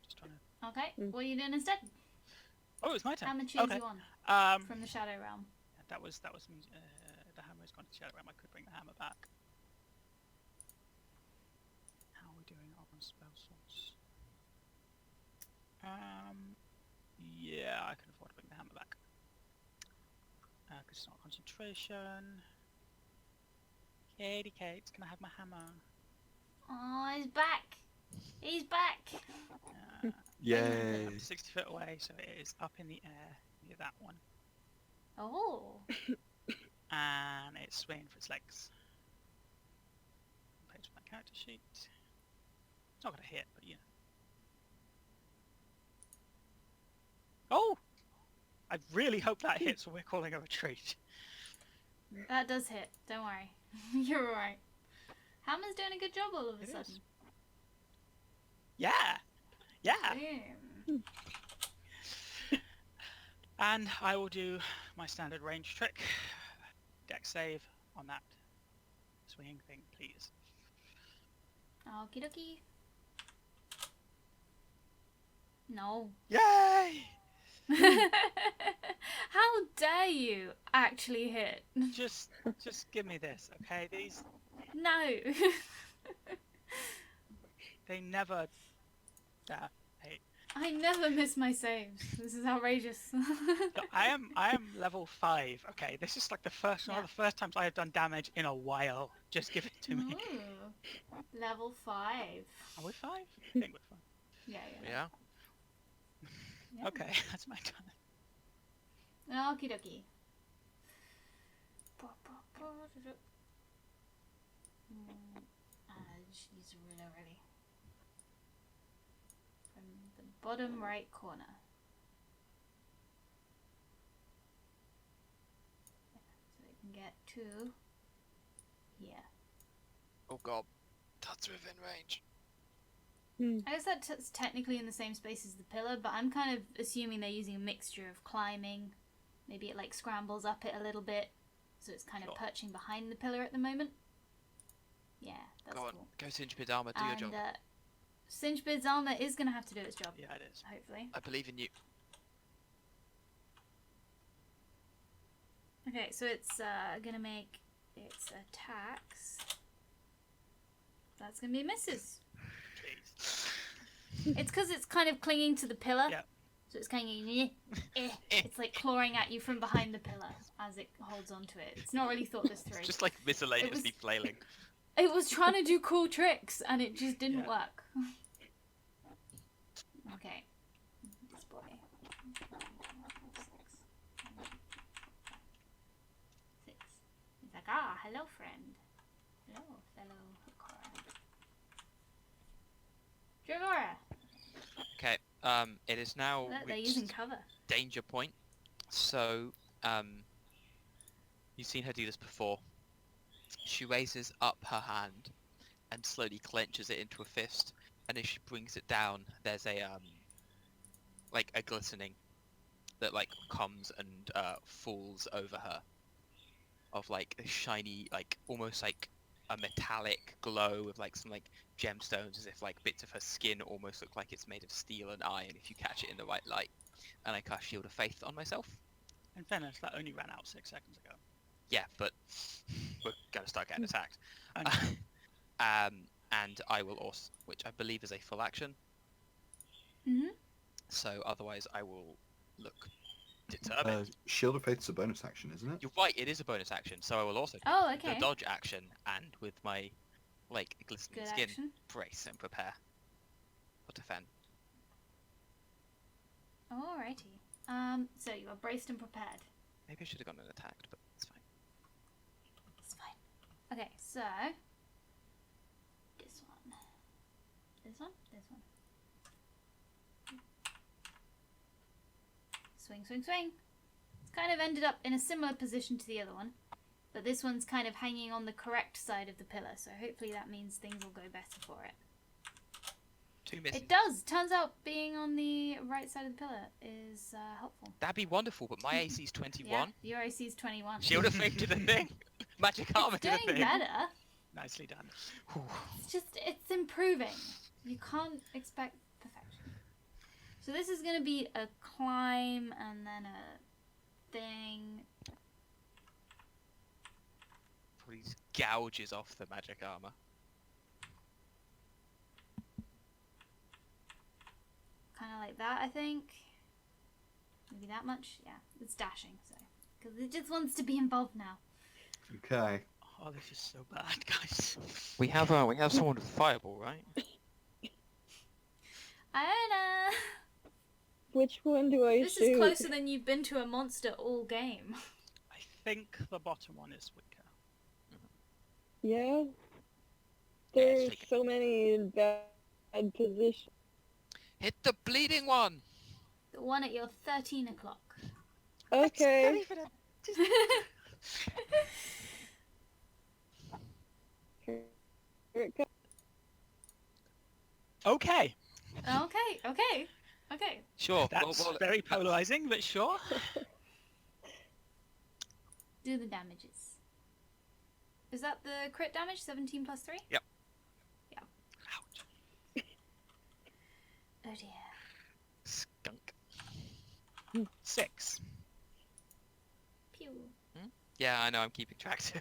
Just trying to. okay, Mm. what are you doing instead? Oh, it's my turn. Hammer choose Okay. you on From from the Shadow Realm. that was me. The hammer has gone to Shadow Realm. I could bring the hammer back. How are we doing on spell slots? Yeah, I can afford to bring the hammer back. Because it's not concentration. Katie Kate, can I have my hammer? Oh, he's back! He's back! Yay! Up to 60 foot away, so it is up in the air near that one. Oh, And it's swinging for its legs. Page my character sheet. It's not going to hit, but you know. Oh! I really hope that hits when we're calling a retreat. that does hit. Don't worry. You're alright. Hammer's doing a good job all of a It sudden. is. Yeah! Yeah! Boom. And I will do my standard range trick. Dex save on that swinging thing, please. Okie dokie. No. Yay! How dare you actually hit? Just give me this, okay? These, No. they never... hey. I never miss my saves. This is outrageous. Look, I am level 5, okay? This is like the first one of Yeah. the first times I have done damage in a while. Just give it to me. Ooh. Level 5. Are we 5? I think we're 5. Yeah. Yeah. Yeah. Okay, that's my turn. Okie dokie. Just use a ruler really. From the bottom right corner. Yeah, so we can get to here. Oh god, that's within range. I guess that's technically in the same space as the pillar, but I'm kind of assuming they're using a mixture of climbing. Maybe it like scrambles up it a little bit, so it's kind of Sure. perching behind the pillar at the moment. Yeah, that's Go on, cool. go Singebid Armor, do your job. Singebid's armor is going to have to do its job, Yeah, it is. hopefully. I believe in you. Okay, so it's going to make its attacks. That's going to be misses. Jeez. It's because it's kind of clinging to the pillar. Yeah. So it's kind of it's like clawing at you from behind the pillar as it holds onto it. It's not really thought this through. Just like miscellaneously flailing. It was trying to do cool tricks and it just didn't Yeah. work. Okay. This boy. 6. He's like, hello friend. Hello, fellow Dravora. Okay, it is now Look, they're reached using cover. danger point. So, you've seen her do this before. She raises up her hand and slowly clenches it into a fist, and as she brings it down, there's a like a glistening that like comes and falls over her, of like a shiny, like almost like a metallic glow with like some like gemstones, as if like bits of her skin almost look like it's made of steel and iron if you catch it in the right light. And I cast Shield of Faith on myself. In fairness, that only ran out 6 seconds ago. Yeah, but we're gonna start getting attacked. Okay. And I will also, which I believe is a full action. Mm-hmm. So otherwise, I will look determined. Shield of Faith's a bonus action, isn't it? You're right, it is a bonus action, so I will also Oh, do okay. the dodge action and with my like glistening Good skin action. brace and prepare for defend. Alrighty. So you are braced and prepared. Maybe I should have gone and attacked, but it's fine. It's fine. Okay, so this one. This one? This one. Swing, swing, swing. It's kind of ended up in a similar position to the other one, but this one's kind of hanging on the correct side of the pillar, so hopefully that means things will go better for it. 2 misses. It does! Turns out being on the right side of the pillar is helpful. That'd be wonderful, but my AC is 21. Yeah, your AC is 21. Shield of Faith did a thing. Magic Armor It's did a doing thing. better. Nicely done. It's just, it's improving. You can't expect perfection. So this is going to be a climb and then a thing. Probably just gouges off the magic armor. Kind of like that, I think. Maybe that much? Yeah, it's dashing, so. Because it just wants to be involved now. Okay. Oh, this is so bad, guys. We have someone with fireball, right? Iona! Which one do I This shoot? is closer than you've been to a monster all game. I think the bottom one is weaker. Yeah. Yeah, it's There's like- so many bad positions. Hit the bleeding one! The one at your 13 o'clock. Okay. Here it comes. Okay, Okay. Sure. that's very polarizing, but sure. Do the damages. Is that the crit damage? 17 plus 3? Yep. Yeah. Ouch. Oh dear. Skunk. 6. Pew. Yeah, I know, I'm keeping track too.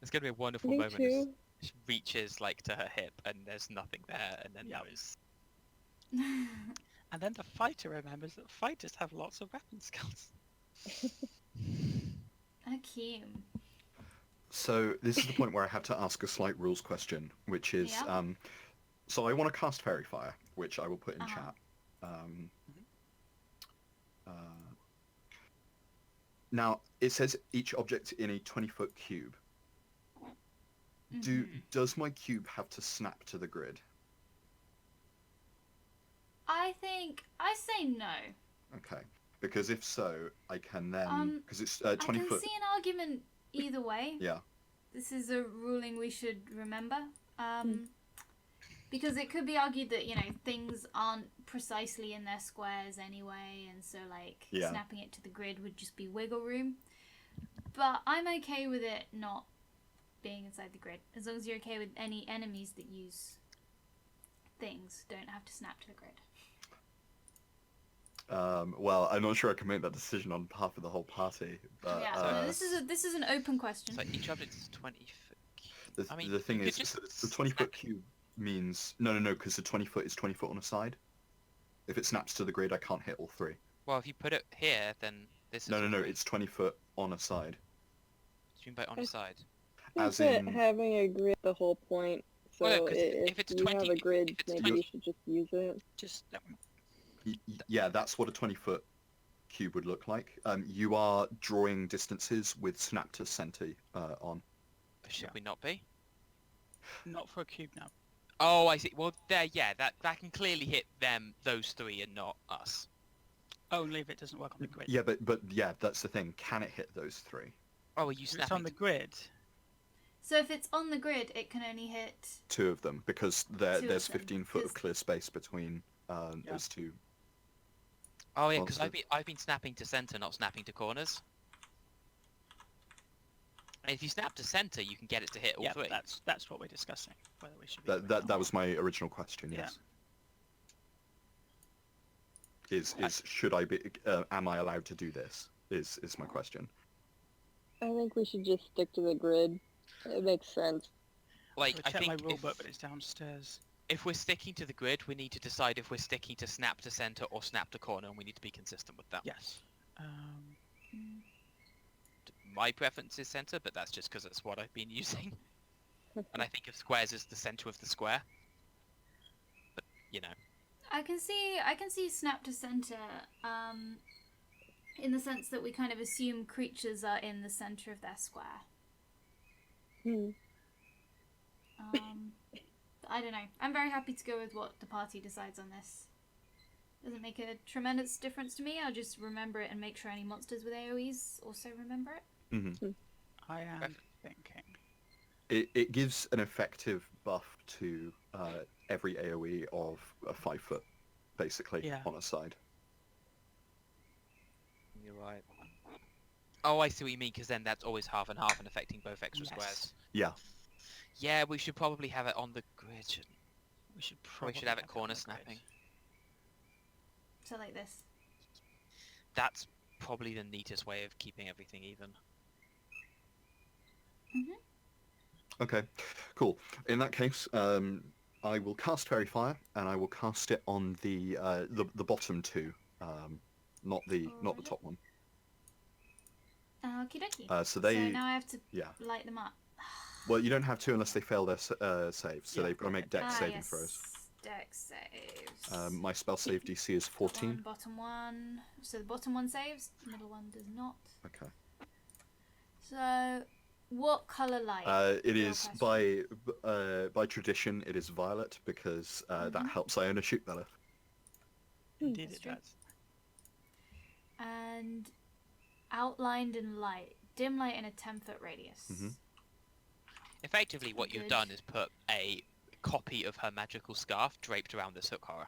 It's gonna be a wonderful Me moment as too. she reaches like to her hip and there's nothing there, and then Yep. there is. And then the fighter remembers that fighters have lots of weapon skills. Akeem. So this is the point where I have to ask a slight rules question, which is, Yeah. so I want to cast Fairy Fire, which I will put in Uh-huh. chat. Now it says each object in a 20-foot cube. Does my cube have to snap to the grid? I say no. Okay, because if so, I can then because it's 20 I can foot. see an argument either way. Yeah. This is a ruling we should remember. Because it could be argued that, you know, things aren't precisely in their squares anyway, and so, like, snapping it to the grid would just be wiggle room. But I'm okay with it not being inside the grid, as long as you're okay with any enemies that use things don't have to snap to the grid. Well, I'm not sure I can make that decision on behalf of the whole party. But, yeah, this is an open question. So each object is 20 foot. The thing is, the 20-foot cube means no, because the 20 foot is 20 foot on a side. If it snaps to the grid, I can't hit all three. Well, if you put it here, then this is... No, it's 20 foot on a side. What do you mean by on a side? I think that having a grid the whole point, so Well, no, 'cause if it's you 20 have a grid, if it's maybe 20 you should just use it. Just Yeah, that's what a 20-foot cube would look like. You are drawing distances with snap to center on. Should we not be? not for a cube now. Oh, I see. Well, there, yeah, that can clearly hit those three, and not us. Only if it doesn't work on the grid. Yeah, but yeah, that's the thing. Can it hit those three? Oh, are you If snapping? it's on the grid. So if it's on the grid, it can only hit... Two of them, because there's 15 foot of 'cause- clear space between those two. Oh yeah, because monsters. I've been snapping to center, not snapping to corners. And if you snap to center, you can get it to hit all Yeah, three. that's what we're discussing. Whether we should be doing That or was my original question. Yes. Yeah. Is should I be? Am I allowed to do this? Is my question. I think we should just stick to the grid. It makes sense. Like, I'll I check think my rule if, book, but it's downstairs. if we're sticking to the grid, we need to decide if we're sticking to snap to center or snap to corner, and we need to be consistent with that. Yes. My preference is center, but that's just because it's what I've been using. And I think of squares as the center of the square. But, you know. I can see snap to center, in the sense that we kind of assume creatures are in the center of their square. I don't know. I'm very happy to go with what the party decides on this. Doesn't make a tremendous difference to me. I'll just remember it and make sure any monsters with AoEs also remember it. Mm-hmm. I am thinking. It gives an effective buff to every AoE of a 5 foot, basically, on a side. You're right. Oh, I see what you mean, because then that's always half and half and affecting both extra Yes. squares. Yeah. Yeah, we should probably have it on the grid, shouldn't We should we? probably We should have it on corner the grid. snapping. So like this. That's probably the neatest way of keeping everything even. Okay, cool. In that case, I will cast Fairy Fire, and I will cast it on the bottom two, not the top one. Okie dokie. So So they, now I have to yeah. light them up. Well, you don't have to unless they fail their saves, so Yeah. they've got to make Dex saving yes. throws. Dex saves. My spell save DC is 14. Bottom one. So the bottom one saves, the middle one does not. Okay. So, what colour light? It Real is question. by tradition, it is violet because that helps Iona shoot better. Indeed That's it true. does. And outlined in light. Dim light in a 10-foot radius. Mhm. Effectively, what you've Good. done is put a copy of her magical scarf draped around this hook horror.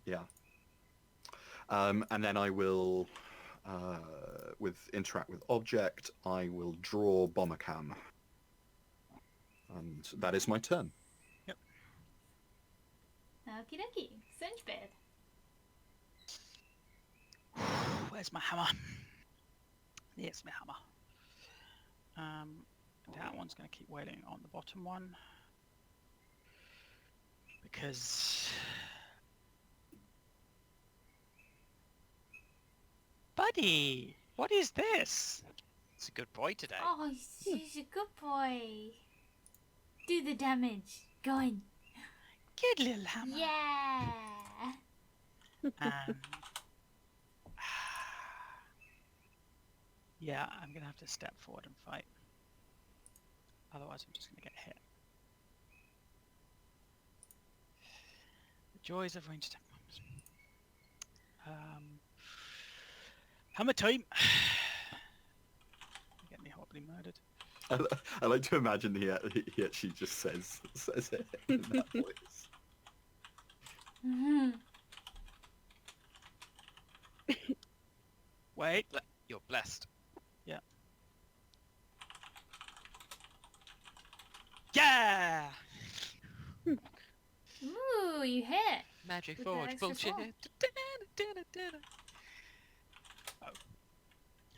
Yeah. And then I will, with interact with object, I will draw bomber cam. And that is my turn. Okie dokie. Singebed. Where's my hammer? Here's my hammer. That one's going to keep waiting on the bottom one. Because... Buddy! What is this? It's a good boy today. Oh, he's a good boy. Do the damage. Go on. Good little hammer. Yeah. And yeah, I'm gonna have to step forward and fight. Otherwise, I'm just gonna get hit. The joys of ranged attack bombs. Hammer time. You get me horribly murdered. I like to imagine he actually just says it in that voice. Mhm. Wait. You're blessed. Yeah. Ooh, you hit. Magic With the Forge extra bullshit. four.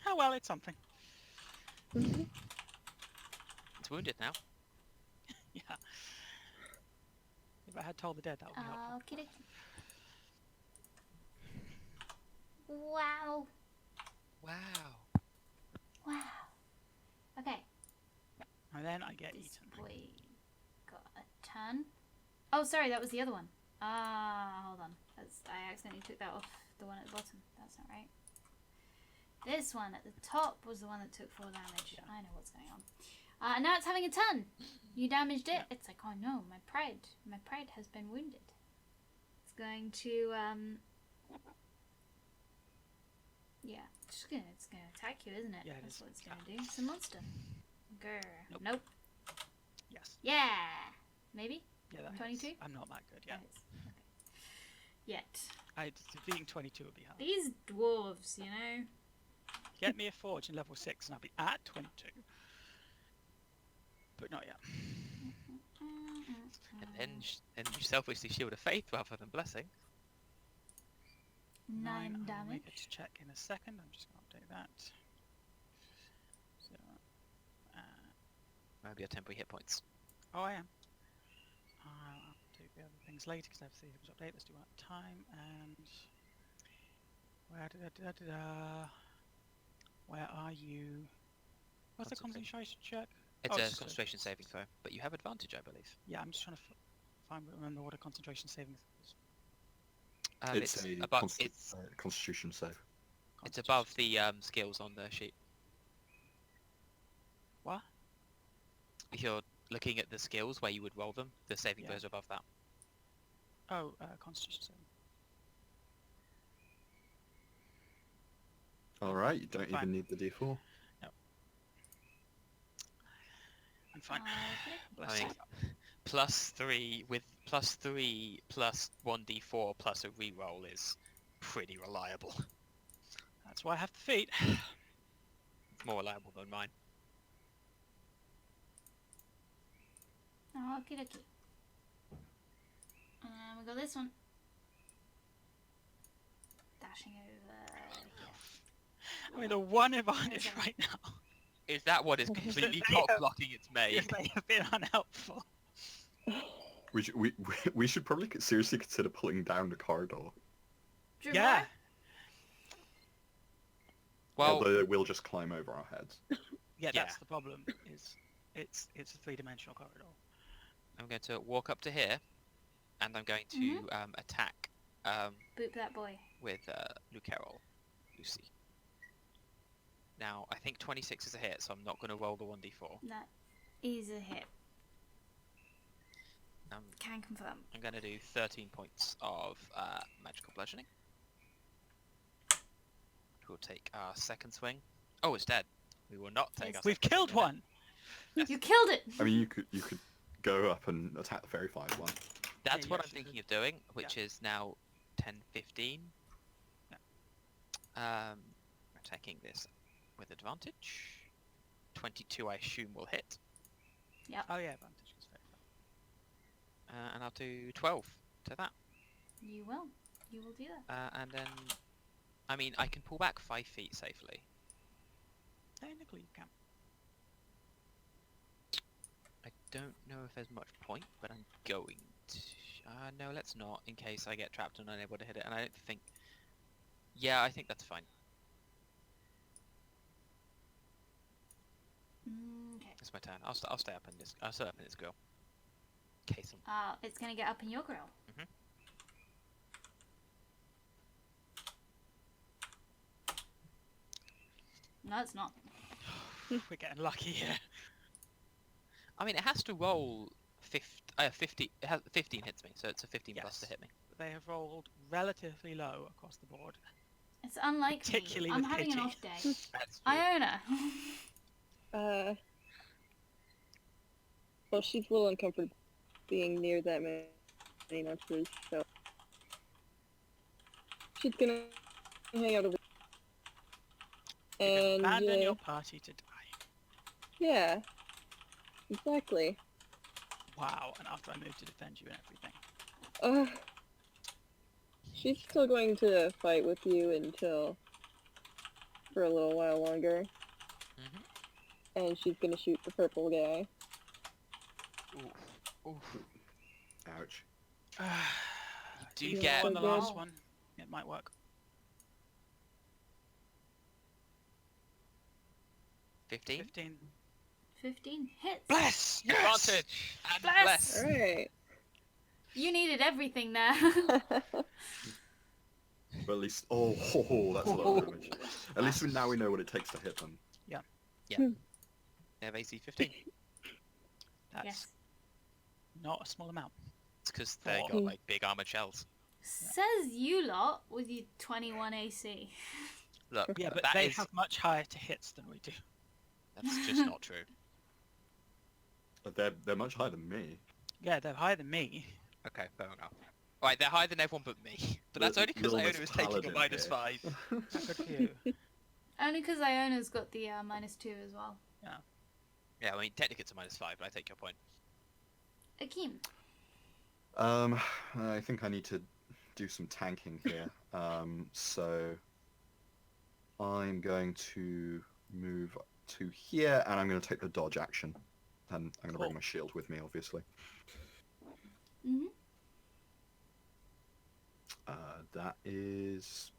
Oh well, it's something. It's wounded now. Yeah. If I had told the dead, that would be helpful. Okie dokie. Wow. Wow. Wow. Okay. And then I get This eaten. boy got a turn. Oh, sorry, that was the other one. Hold on. I accidentally took that off the one at the bottom. That's not right. This one at the top was the one that took 4 damage. Yeah. I know what's going on. Now it's having a turn. You damaged it. Yeah. It's like, oh no, my pride has been wounded. It's going to, yeah, it's gonna attack you, isn't it? Yeah, it That's is. what it's gonna do. It's a monster. Grr. Nope. Nope. Yes. Yeah. Maybe? Yeah, that 22? hits. I'm not that good yet. That is. Okay. Yet. Defeating 22 would be hard. These dwarves, you know. Get me a forge in level 6 and I'll be at 22. But not yet. And then you selfishly shield a faith rather than blessing. 9 I'll damage. make a check in a second. I'm just going to update that. So, Maybe your temporary hit points. oh, I am. I'll do the other things later because I have 3 things to update. Let's do one at a time. And where are you? What's the concentration check? It's Oh, a it's just concentration saving throw, but you have advantage, I believe. Yeah, I'm just trying to remember what a concentration saving is. It's a above. Constitution save. It's above the skills on the sheet. What? If you're looking at the skills where you would roll them, the saving Yeah. throws are above that. Oh, constitution saving. All right, you don't Fine. even need the D4. I'm fine. Okay. Bless I you. mean, +3 with +3 plus 1d4 plus a reroll is pretty reliable. That's why I have the feet. It's more reliable than mine. Okie dokie. And we got this one. Dashing over here. I mean, the one advantage right now Is that what is completely They cock have- blocking its made? is they have been unhelpful. We should probably seriously consider pulling down the corridor. Drummer? Yeah. Well, Although we'll just climb over our heads. Yeah, Yeah. that's the problem. Is it's a 3-dimensional corridor. I'm going to walk up to here, and I'm going to attack Boop that boy. with Lucy. Now, I think 26 is a hit, so I'm not going to roll the 1d4. That is a hit. Um, Can confirm. I'm going to do 13 points of magical bludgeoning. We'll take our second swing. Oh, it's dead. We will not take our We've second killed swing. one. Yes. You killed it! I mean, you could go up and attack the verified one. That's you what I'm actually thinking of doing, which is now 10-15. Attacking this with advantage. 22, I assume, will hit. Oh yeah, advantage is very fine. And I'll do 12 to that. You will. You will do that. And then, I mean, I can pull back 5 feet safely. Technically, you can. I don't know if there's much point, but I'm going to... no, let's not, in case I get trapped and unable to hit it. And I don't think... Yeah, I think that's fine. Okay. It's my turn. I'll stay up in this. I'll stay up in this grill. Case them. It's gonna get up in your grill. No, it's not. We're getting lucky here. I mean, it has to roll 50. It has 15 hits me, so it's a 15 plus to Yes. hit me. They have rolled relatively low across the board. It's unlike me. Particularly I'm with having an Katie. off day. That's true. Iona. Well, she's a little uncomfortable being near that many monsters, so she's gonna hang out over You're gonna and abandon your party to die. yeah, exactly. Wow, and after I move to defend you and everything. She's still going to fight with you for a little while longer, Mhm. and she's gonna shoot the purple guy. Oof. Ouch. Do You get on the so last good. one. It might work. 15? 15. 15 hits. Bless! Advantage! And Bless! bless! Alright. You needed everything there. But at least, that's a lot of damage. At least now we know what it takes to hit them. They have AC 15. That's Yes. not a small amount. It's because they Four. got like big armored shells. Says you lot with your 21 AC. Look, Yeah, but that they is- have much higher to hits than we do. that's just not true. They're much higher than me. Yeah, they're higher than me. Okay, fair enough. Right, they're higher than everyone but me. But that's The only because little Iona was taking a paladin minus here. 5. Good for you. Only because Iona's got the -2 as well. Yeah, I mean, technically it's a minus 5, but I take your point. Akeem. I think I need to do some tanking here. So I'm going to move to here, and I'm going to take the dodge action. And I'm going to bring Cool. my shield with me, obviously. Mhm. That is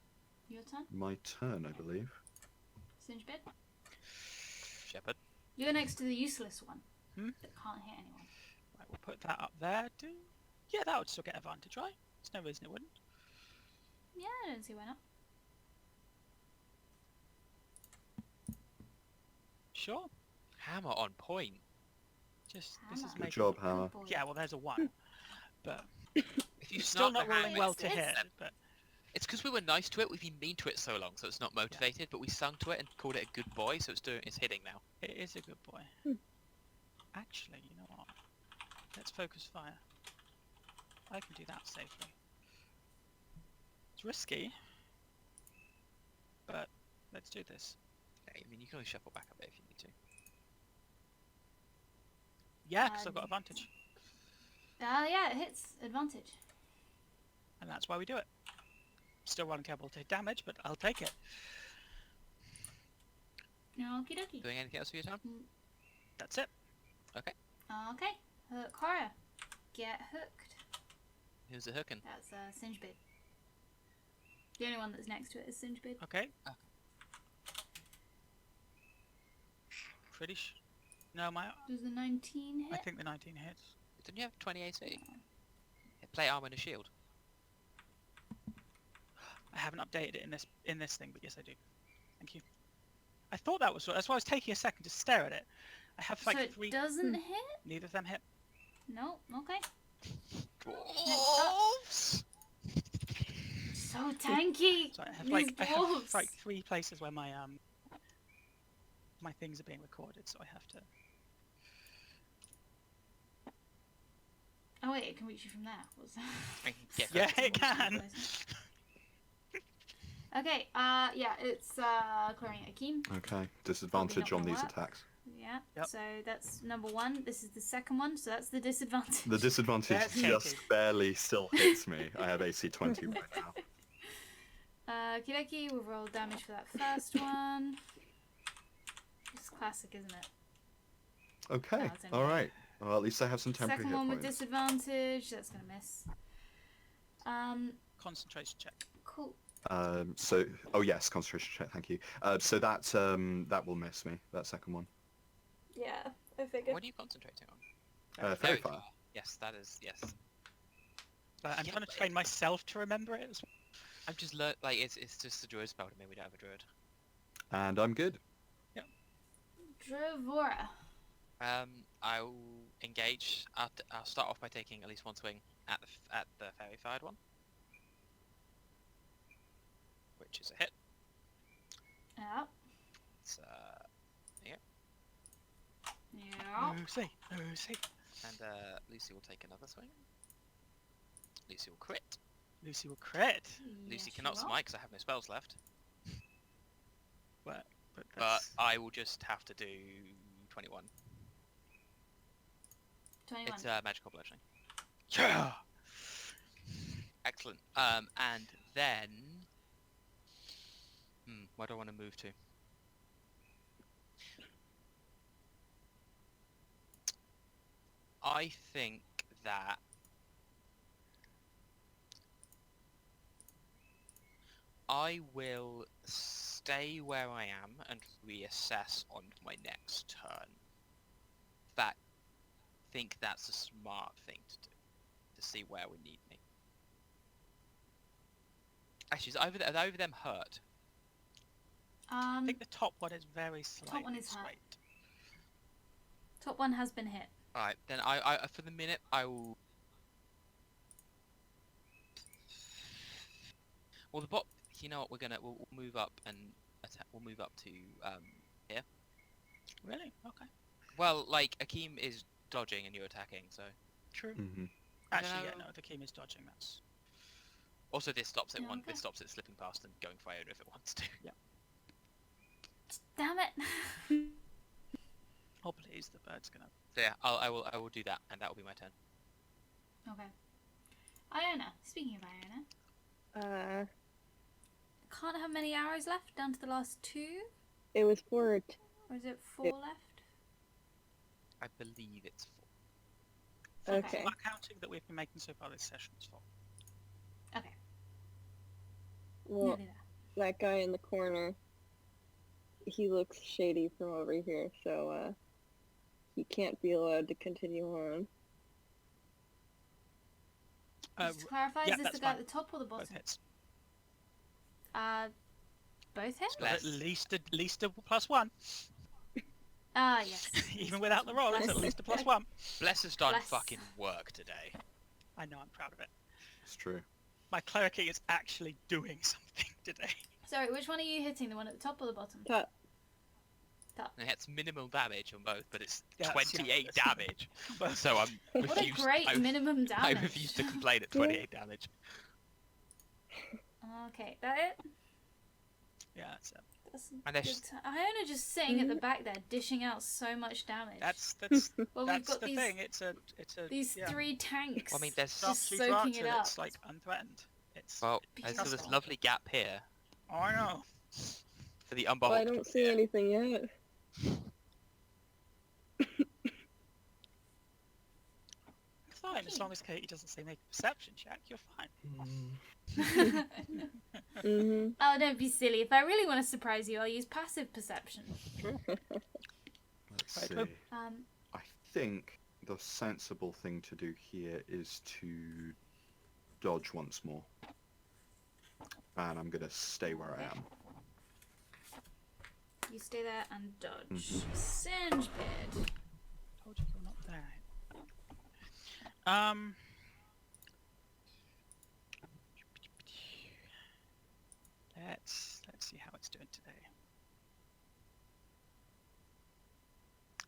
Your turn. my turn, I believe. Singebit. Shepherd. You're next to the useless one. Hmm? That can't hit anyone. Right, we'll put that up there. Yeah, that would still get advantage, right? There's no reason it wouldn't. Yeah, I don't see why not. Sure. Hammer on point. Just Hammer. this is Good making. job, Good Hammer. boy. Yeah, well, there's a 1. But If you still start not the rolling hammer, well to it's- hit. But it's because we were nice to it. We've been mean to it so long, so it's not motivated. But we sung to it and called it a good boy, so it's hitting now. it is a good boy. Actually, you know what? Let's focus fire. I can do that safely. It's risky, but let's do this. Okay, I mean, you can always shuffle back a bit if you need to. Yeah, because I've got advantage, Yeah, it hits. Advantage. and that's why we do it. Still unable to damage, but I'll take it. Okie dokie. Doing anything else for your turn? That's it. Okay. Hook horror. Get hooked. Who's the hooking? That's Singebit. The only one that's next to it is Singebit. Okay. Okay. Pretty No, Does the 19 I hit? think the 19 hits. Didn't you have 20 AC? Yeah, play armor and a shield. I haven't updated it in this thing, but yes, I do. Thank you. I thought that was that's why I was taking a second to stare at it. I have like So it 3. doesn't hit? Neither of them hit. No, okay. Dwarves! So tanky! So I have These like dwarves. 3 places where my my things are being recorded, so I have to. Oh wait, it can reach you from there. What's that? I can get Yeah, that. it can. Okay, yeah, it's clearing Akeem. Okay, disadvantage on gonna these work. attacks. Yeah, Yep. so that's number 1. This is the second one, so that's the disadvantage. The disadvantage There's just Katie. barely still hits me. I have AC 20 right now. Kireki, we'll roll damage for that first one. It's classic, isn't it? Okay, No, it's only all right. Well, at least I have some temporary Second hit one with points. disadvantage, that's gonna miss. Concentration check. Cool. Oh yes, concentration check. Thank you. So that will miss me. That second one. Yeah, I figured. What are you concentrating on? Fairy There we fire. go. Yes, that is, yes. I'm Yeah, trying to but train myself to remember it as well. I've just learned, like, it's just a druid spell to me, we don't have a druid. And I'm good. Dravora. I'll engage. I'll start off by taking at least one swing at the fairy fired one, which is a hit. Yeah. It's Yeah. Lucy, Lucy. and Lucy will take another swing. Lucy will crit. Lucy will crit. Lucy Yes, cannot you will. smite because I have no spells left. But But that's... I will just have to do 21. 21. It's magical bludgeoning. Yeah! Excellent. And then, where do I want to move to? I think that I will stay where I am and reassess on my next turn. Think that's a smart thing to do, to see where we need me. Actually, are either of them hurt? I think the top one is very slightly one is hurt. swayed. Top one has been hit. Alright, then I for the minute I will. Well, the bot. You know what? We'll move up and attack. We'll move up to here. Really? Okay. Well, like Akeem is dodging and you're attacking, so. True. Mm-hmm. Actually, yeah, No. no, the Keem is dodging. That's... Also, this stops it Yeah, okay. This stops it slipping past and going for Iona if it wants to. Damn it. Oh, please, the bird's gonna... So yeah, I will do that, and that will be my turn. Okay. Iona. Speaking of Iona. Can't have many arrows left. Down to the last 2. It was 4 Or is it 4 left? I believe it's or... Okay. For that counting that we've been making so far this session is 4. Okay. Well, Nearly there. that guy in the corner, he looks shady from over here, so, he can't be allowed to continue on. Just to clarify, yeah, is this that's the guy fine. at the top or the bottom? Both hits. Both hits? Bless. At least a +1. Ah, yes. Even without the roll, it's at least a +1. Bless has done Bless. fucking work today. I know, I'm proud of it. It's true. My clericing is actually doing something today. Sorry, which one are you hitting? The one at the top or the bottom? Top. And it's minimal damage on both, but it's Yeah, 28 yeah. damage. So I'm What a refused. great minimum I damage. refuse to complain at 28 damage. Okay, that it? Yeah, that's it. That's And good. there's- Iona just sitting at the back there, dishing out so much damage. That's well, we've that's got the these thing. It's a these yeah. 3 tanks. Well, I mean, there's just She soaking drops it and up. it's like unthreatened. It's well, there's still this Beautiful. lovely gap here oh, I know. for the Well, unbubbled. I don't see anything yet. Fine, as long as Katie doesn't say make a perception check, you're fine. Mm-hmm. Oh, don't be silly. If I really want to surprise you, I'll use passive perception. Let's Right, see. well- I think the sensible thing to do here is to dodge once more. And I'm going to stay where I am. You stay there and dodge. Mhm. Singe beard. Told you you're not there. Let's see how it's doing today.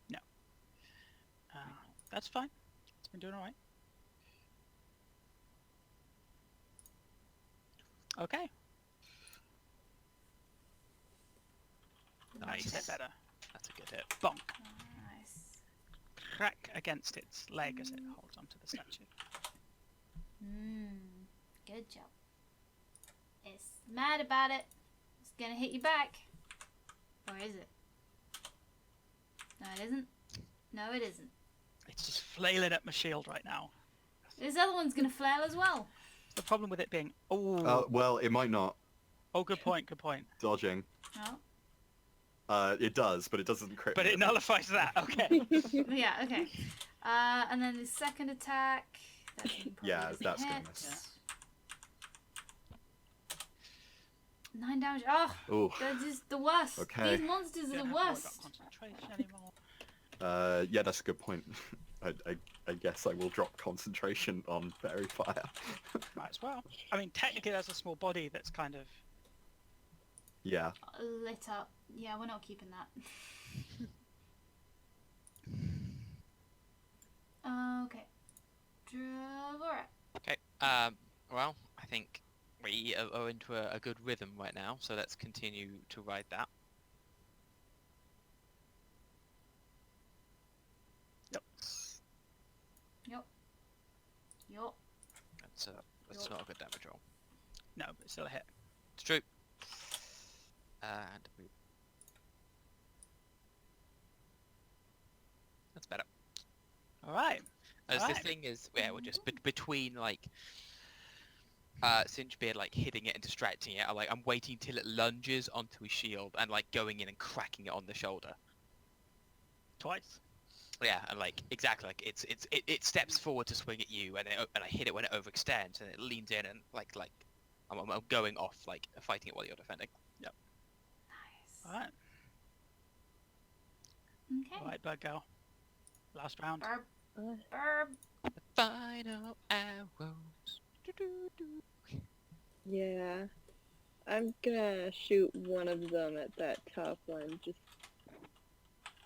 No. That's fine. It's been doing all right. Okay. That's a bit Nice. better. That's a good hit. Bonk. Nice. Crack against its leg as it holds onto the statue. Good job. It's mad about it. It's gonna hit you back. Or is it? No, it isn't. No, it isn't. It's just flailing at my shield right now. This other one's gonna flail as well. The problem with it being... Oh, Well, it might not. oh, good point, good point. Dodging. Oh. It does, but it doesn't crit. But me. it nullifies that, okay. Yeah, okay. And then the second attack. That probably Yeah, doesn't that's hit. gonna miss. 9 damage. Oh, Ooh. that is the worst. Okay. These monsters are Don't the have to worry worst. about concentration anymore. Yeah, that's a good point. I guess I will drop concentration on fairy fire. Might as well. I mean, technically, there's a small body that's kind of. Yeah. Lit up. Yeah, we're not keeping that. Okay. Dravora. Okay. Well, I think we are into a good rhythm right now, so let's continue to ride that. Yup. That's not a good damage roll. No, but still a hit. It's true. And we... That's better. All right. As this Alright. thing is, yeah, we're just between like Cinchbeard like hitting it and distracting it. I'm waiting till it lunges onto his shield and like going in and cracking it on the shoulder. Twice. Yeah, and like exactly like it steps forward to swing at you, and I hit it when it overextends, and it leans in and like I'm going off like fighting it while you're defending. Yep. Nice. All right. Okay. All right, bird girl. Last round. Burb. Uh, Burb. The final arrows. Do-do-do. yeah. I'm gonna shoot one of them at that top one, just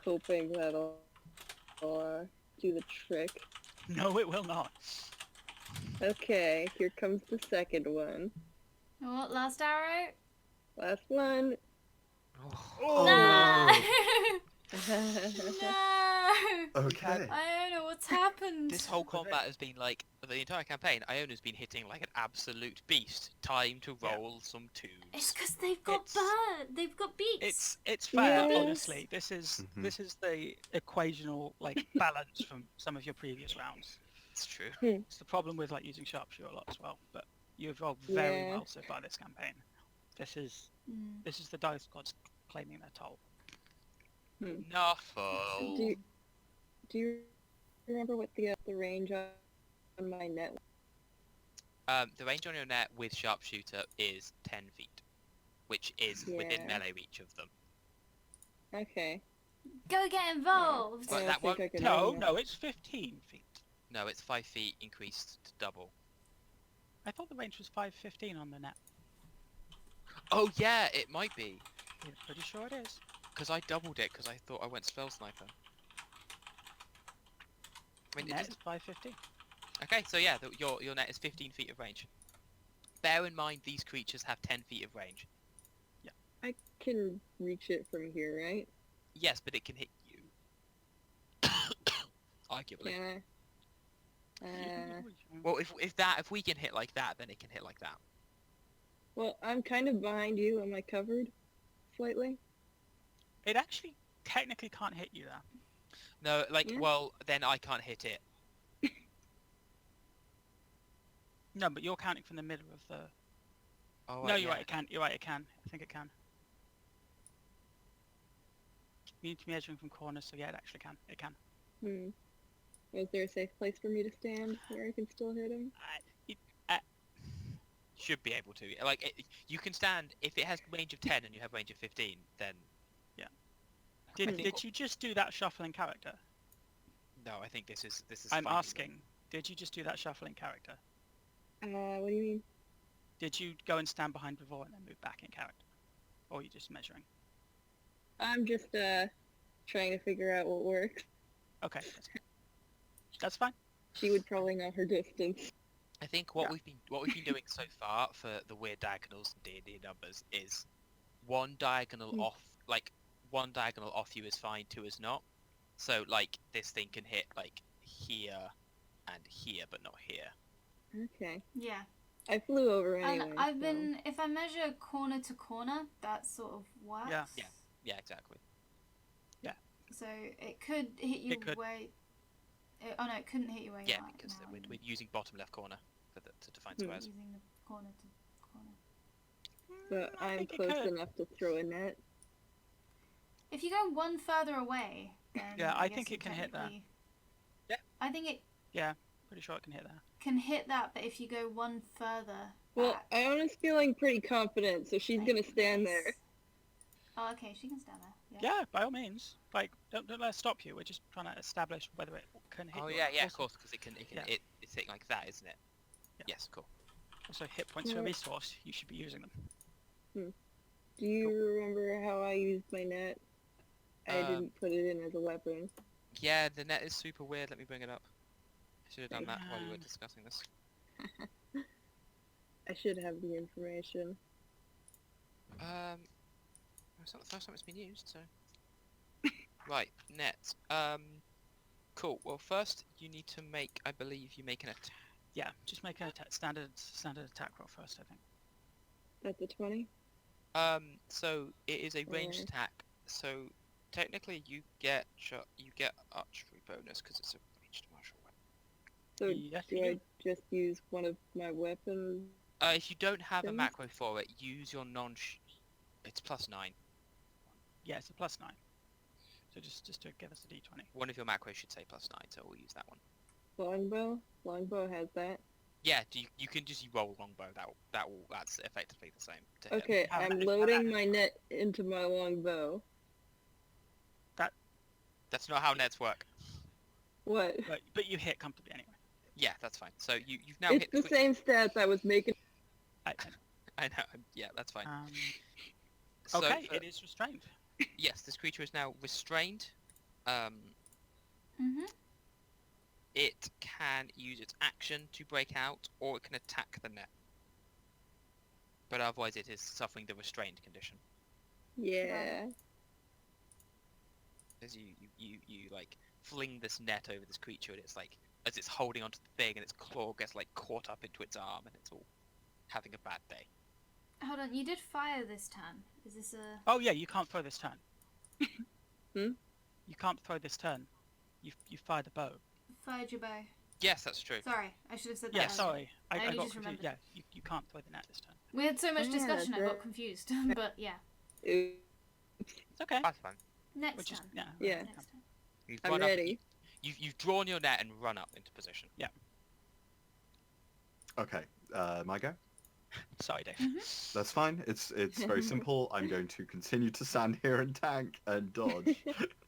hoping that'll do the trick. No, it will not. Okay, here comes the second one. Oh, last arrow. Last one. Oh. No. Okay. No. Okay. I don't know what's happened. This whole combat has been like the entire campaign. Iona's been hitting like an absolute beast. Time to Yeah. roll some twos. It's because they've got It's- They've got beaks. It's fair, Yes. honestly. This is Mhm. this is the equational like balance from some of your previous rounds. It's true. It's the problem with like using sharpshooter a lot as well. But you've rolled very Yeah. well so far this campaign. This is Mm. the dice gods claiming their toll. Nuffle. Do you remember what the range on my net was? The range on your net with sharpshooter is 10 feet, which is within Yeah. melee reach of them. Okay. Go get involved. Well, I that think won't- I can No, do no, it's 15 feet. No, it's 5 feet increased to double. I thought the range was 515 on the net. Oh yeah, it might be. Yeah, pretty sure it is. Because I doubled it because I thought I went spell sniper. I mean, it Net doesn't- is 515. Okay, so yeah, your net is 15 feet of range. Bear in mind these creatures have 10 feet of range. I can reach it from here, right? Yes, but it can hit you. Arguably. Can I? Well, if we can hit like that, then it can hit like that. Well, I'm kind of behind you. Am I covered? Slightly? It actually technically can't hit you there. No, like, Yeah. well, then I can't hit it. No, but you're counting from the middle of the... Oh, No, you're yeah. right, it can. You're right, it can. I think it can. You need to be measuring from corners, so yeah, it actually can. It can. Is there a safe place for me to stand where I can still hit him? Should be able to. Like, you can stand, if it has range of 10 and you have range of 15, then... Did you just do that shuffling character? No, I think this is I'm fighting asking, did you just do that shuffling character? What do you mean? Did you go and stand behind Bravor and then move back in character? Or are you just measuring? I'm just, trying to figure out what works. Okay, that's fine. She would probably know her distance. I think what Yeah. we've been doing so far for the weird diagonals and D&D numbers is one diagonal Hmm. off, like one diagonal off you is fine, two is not. So like this thing can hit like here and here, but not here. Okay. Yeah. I flew over anyway. And I've so- been, if I measure corner to corner, that sort of works. Yeah. Yeah. Yeah, exactly. So it could hit you It could. where. Oh no, it couldn't hit you where you Yeah, are because now. we're using bottom left corner to define Hmm. squares. Using the corner to corner. But I I'm think it close could. enough to throw a net. If you go one further away, then Yeah, I guess think you it can hit that. technically- Yeah. I think it Yeah, pretty sure it can hit there. can hit that, but if you go one further Well, back. Iona's feeling pretty confident, so she's gonna stand Nice. there. Oh, okay, she can stand there. Yeah, by all means. Like, don't let us stop you. We're just trying to establish whether it can hit Oh you. yeah, yeah, of Also- course, because Yeah. it's hitting like that, isn't it? Yeah. Yes, cool. Also, hit points are a Yeah. resource. You should be using them. Do you remember how I used my net? I didn't put it in as a weapon. Yeah, the net is super weird. Let me bring it up. I should have done that while you were Um, discussing this. I should have the information. It's not the first time it's been used, so. Right, net. Cool. Well, first you need to make. I believe you make an attack. Yeah, just make a standard attack roll first, I think. That's a 20? So it is a ranged Alright. attack. So technically you get archery bonus because it's a ranged martial weapon. So Yes, do you I do. just use one of my weapons? If you don't have a Things? macro for it, use your It's +9. Yeah, it's a +9. So just to give us a d20. One of your macros should say +9, so we'll use that one. Longbow? Longbow has that. Yeah, you can just roll longbow. That's effectively the same. To hit. Okay, Have I'm that- loading my net into my longbow. That's not how nets work. What? But you hit comfortably anyway. Yeah, that's fine. So you've now It's hit the the same stats I was making. I know. Yeah, that's fine. So Okay, for- it is restrained. Yes, this creature is now restrained. Mm-hmm. It can use its action to break out, or it can attack the net. But otherwise, it is suffering the restrained condition. Yeah. As you like fling this net over this creature, and it's like as it's holding onto the thing, and its claw gets like caught up into its arm, and it's all having a bad day. Hold on, you did fire this turn. Is this a... Oh yeah, you can't throw this turn. Hmm? You can't throw this turn. You fired the bow. Fired your bow. Yes, that's true. Sorry, I should have said that Yeah, earlier. sorry. I I only got just confused. remembered. Yeah, you can't throw the net this turn. We had so much Yeah, discussion, I got that- confused. But yeah, Ooh, It's okay. That's fine. next Which is turn. yeah. Yeah. Next turn. You've I'm run up- ready. You've drawn your net and run up into position. Okay, my go? Sorry, Dave. That's fine. It's very simple. I'm going to continue to stand here and tank and dodge.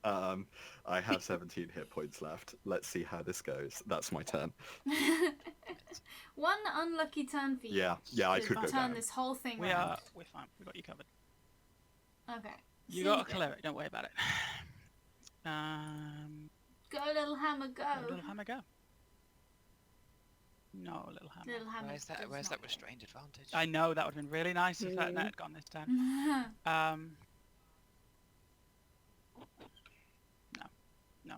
I have 17 hit points left. Let's see how this goes. That's my turn. One unlucky turn for you. Yeah, I to could go turn down. this whole thing We're round. fine. We got you covered. Okay. You got a Singe it. cleric. Don't worry about it. Go, little hammer, go. Little hammer, go. No, little hammer. Little hammer. Where's that? does Where's not that restrained advantage? I know that would have been really nice if that Mm. net had gone this turn. go. No.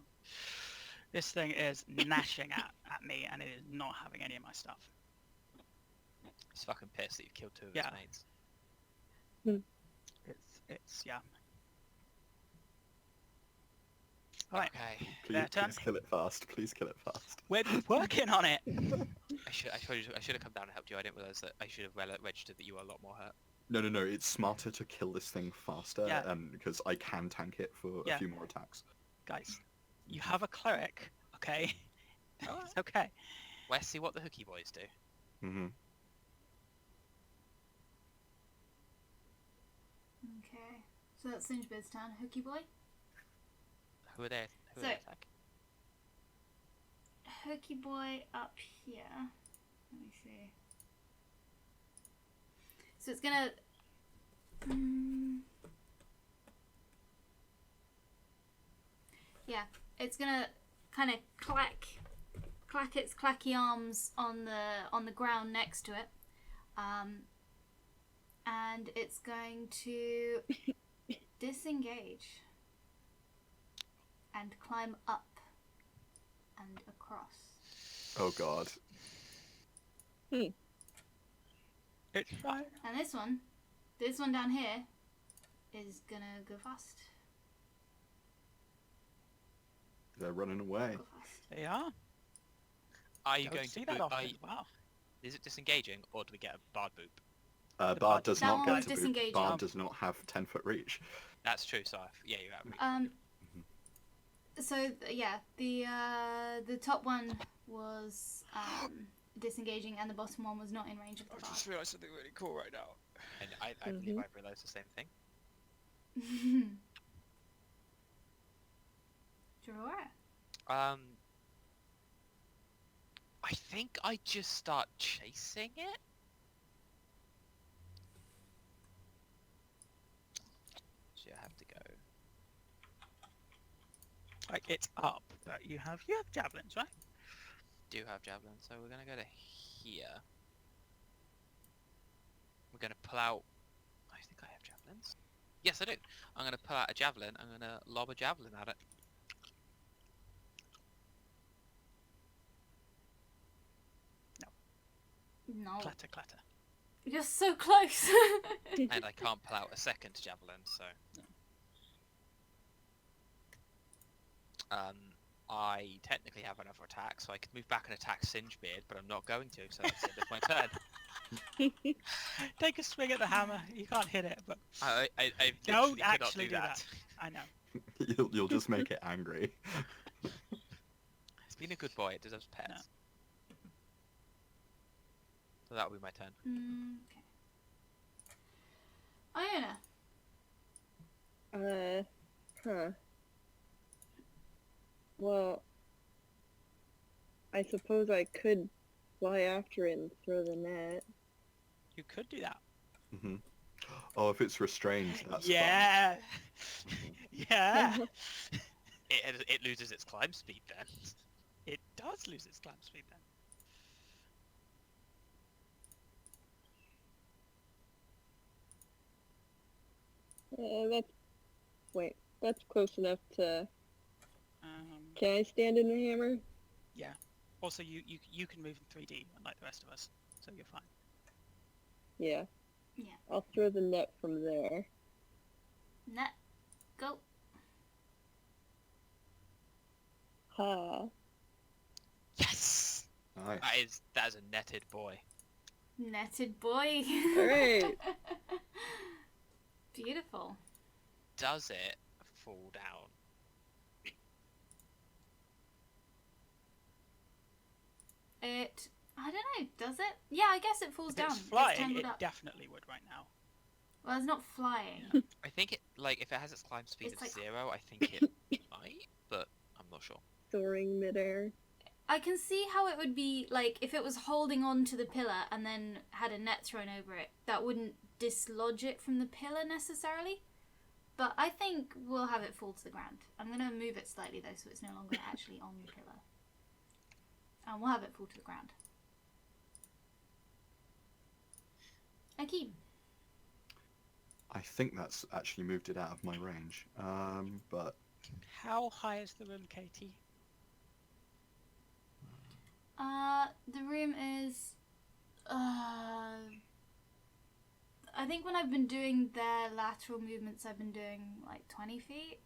This thing is gnashing at me, and it is not having any of my stuff. He's fucking pissed that you've killed two of Yeah. his mates. It's yeah. All right, Okay. Their turn. Please kill it fast. Please kill it fast. we're working on it. I should have come down and helped you. I didn't realise that I should have registered that you were a lot more hurt. No. It's smarter to kill this thing faster, Yeah. because I can tank it for Yeah. a few more attacks. Guys, you have a cleric, okay? Alright. It's okay. Let's see what the hooky boys do. Mm-hmm. Okay. So that's Singebird's turn. Hooky boy. Who are they? Who So- are they attacking? Hooky boy up here. Let me see. So it's gonna... Yeah, it's gonna kind of clack its clacky arms on the ground next to it, and it's going to disengage and climb up and across. Oh god. It's fine. And this one down here, is gonna go fast. They're running away. Go fast. They are. Are you Don't going see to that boop? often. Wow. Is it disengaging, or do we get a bard boop? Bard bard- does That not one get was to boot. disengaging. Bard does not have 10-foot reach. That's true. So yeah, you're out. So yeah, the top one was disengaging, and the bottom one was not in range of the I've bard. just realised something really cool right now. And I believe Mhm. I've realised the same thing. Draw. I think I just start chasing it. So I have to go. Like it's up, but you have javelins, right? Do have javelin, so we're gonna go to here. We're gonna pull out. I think I have javelins. Yes, I do. I'm gonna pull out a javelin. I'm gonna lob a javelin at it. No. Clatter, clatter. You're so close. And I can't pull out a second javelin, so. I technically have another attack, so I could move back and attack Singebeard, but I'm not going to, so that's the end of my turn. Take a swing at the hammer. You can't hit it, but I don't literally cannot actually do that. I know. You'll just make it angry. It's been a good boy, it deserves pets. No. So that'll be my turn. Okay. Iona. Huh. Well, I suppose I could fly after it and throw the net. You could do that. Hmm. Oh, if it's restrained, that's Yeah. Yeah. It loses its climb speed then. It does lose its climb speed then. That's close enough to... Um, Can I stand in the hammer? also, you can move in 3D, unlike the rest of us, so you're fine. Yeah. Yeah. I'll throw the net from there. Net. Go. Ha. Yes! nice. That is a netted boy. Netted boy. Alright. Beautiful. Does it fall down? I don't know, does it? Yeah, I guess it falls If down. it's flying, tangled it up. definitely would right now. Well, it's not flying. I think it, like, if it has its climb speed It's of like- 0, I think it might, but I'm not sure. Soaring midair. I can see how it would be, like, if it was holding on to the pillar and then had a net thrown over it, that wouldn't dislodge it from the pillar necessarily. But I think we'll have it fall to the ground. I'm going to move it slightly, though, so it's no longer actually on the pillar. And we'll have it fall to the ground. Akeem. I think that's actually moved it out of my range. But How high is the room, Katie? The room is, I think when I've been doing their lateral movements, I've been doing like 20 feet.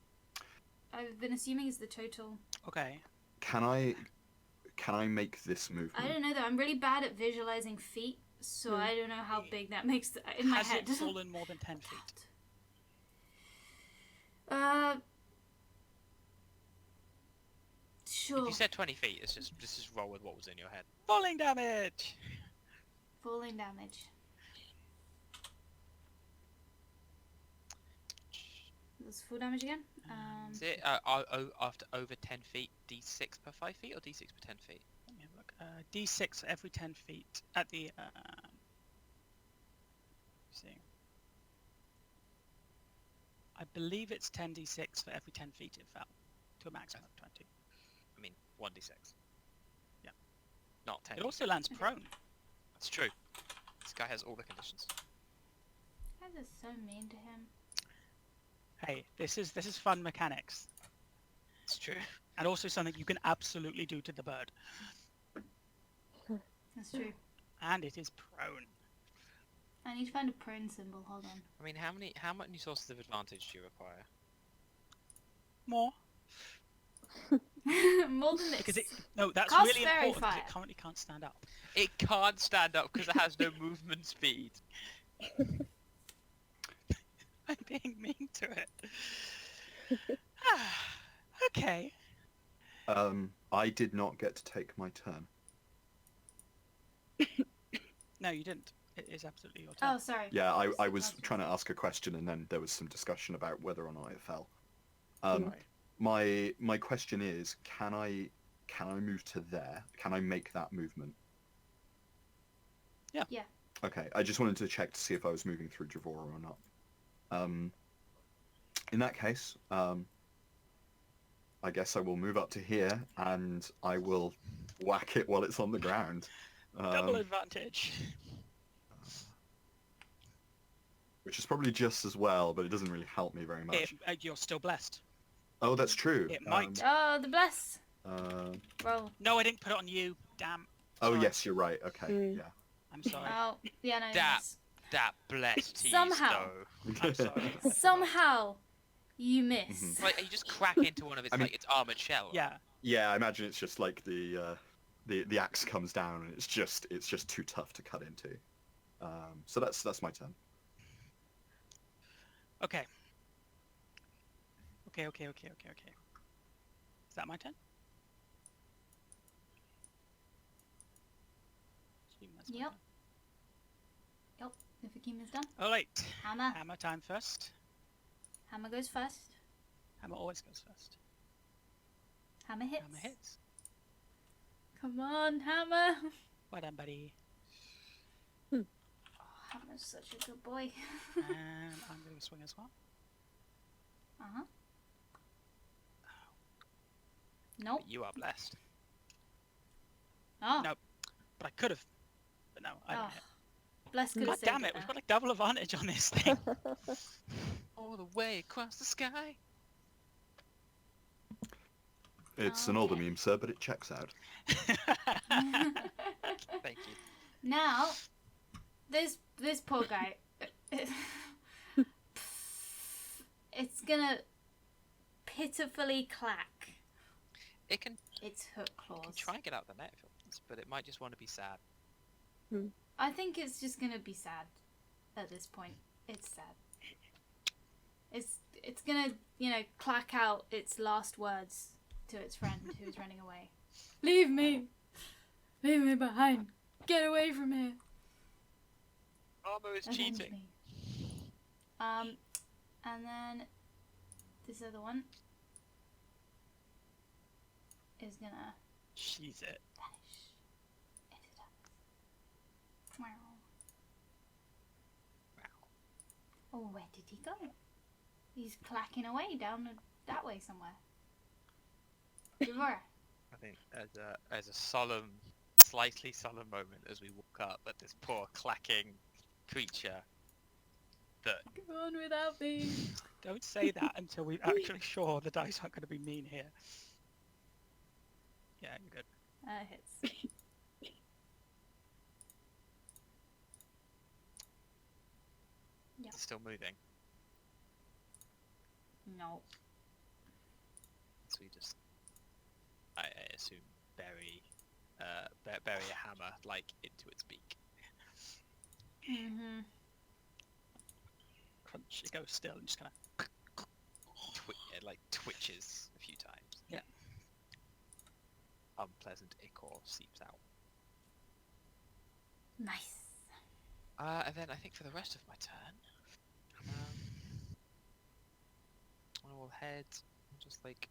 I've been assuming is the total. Okay. can I make this movement? I don't know though. I'm really bad at visualizing feet, so I don't know how big that makes in my Has head. it fallen more than 10 feet? Sure. If you said 20 feet, it's just roll with what was in your head. Falling damage! Falling damage. That's full damage again. Is it after over 10 feet, d6 per 5 feet or d6 per 10 feet? Let me have a look. D6 for every 10 feet at the... see. I believe it's 10d6 for every 10 feet it fell, to a maximum of 20. I mean, 1d6. Yeah. Not 10. It also lands prone. That's true. This guy has all the conditions. You guys are so mean to him. Hey, this is fun mechanics. It's true. And also something you can absolutely do to the bird. That's true. And it is prone. I need to find a prone symbol. Hold on. I mean, how many sources of advantage do you require? More. More than this. Because no, that's Cast really Fairy important because Fire. it currently can't stand up. It can't stand up because it has no movement speed. I'm being mean to it. Okay. I did not get to take my turn. No, you didn't. It is absolutely your turn. Oh, sorry. Yeah, I Just was acknowledge trying to it. ask a question, and then there was some discussion about whether or not it fell. Sorry. My question is, can I move to there? Can I make that movement? Yeah. Yeah. Okay, I just wanted to check to see if I was moving through Javora or not. In that case, I guess I will move up to here, and I will whack it while it's on the ground. Double advantage. Which is probably just as well, but it doesn't really help me very much. You're still blessed. Oh, that's true. It might. Oh, the bless. Roll. No, I didn't put it on you. Damn. Oh, Sorry. yes, you're right. Okay, Mm. yeah. I'm sorry. Oh, yeah, no. That- miss. That blessed tease, Somehow. though. I'm sorry. Somehow, you miss. Mhm. Like, you just crack into one of its I mean- like its armored shell. Yeah. Yeah, I imagine it's just like the axe comes down, and it's just too tough to cut into. So that's my turn. Okay. Okay. Is that my turn? Assume that's my Yep. turn. If the game is done. Oh, wait. Hammer. Hammer time first. Hammer goes first. Hammer always goes first. Hammer hits. Hammer hits. Come on, Hammer. Well done, buddy. Oh, Hammer's such a good boy. And I'm going to swing as well. Uh-huh. Nope. But you are blessed. Oh. No. But I could have. But no, I don't Oh. hit. Bless could God have damn it, we've got like double advantage on this thing. All the way across the sky. It's an older Okay. meme, sir, but it checks out. Thank you. Now, this poor guy. It's gonna pitifully clack It can its hook claws. try and get out the net if it wants, but it might just want to be sad. I think it's just gonna be sad at this point. It's sad. It's gonna, clack out its last words to its friend who's running away. Leave me! Leave me behind! Get away from here! Armor is Avenge cheating. me. And then this other one is gonna She's it. vanish into the darkness. Wow. Oh, where did he go? He's clacking away down that way somewhere. Devora. I think as a solemn, slightly solemn moment as we walk up at this poor clacking creature that Go on without me. Don't say that until we're actually sure the dice aren't going to be mean here. Yeah, you're good. Hits. Yep. is still moving. No. So we just, I assume, bury a hammer like into its beak. Mm-hmm. Crunch, it goes still and just kind of... It like twitches a few times. Yeah. Unpleasant ichor seeps out. Nice. And then I think for the rest of my turn, I will head and just like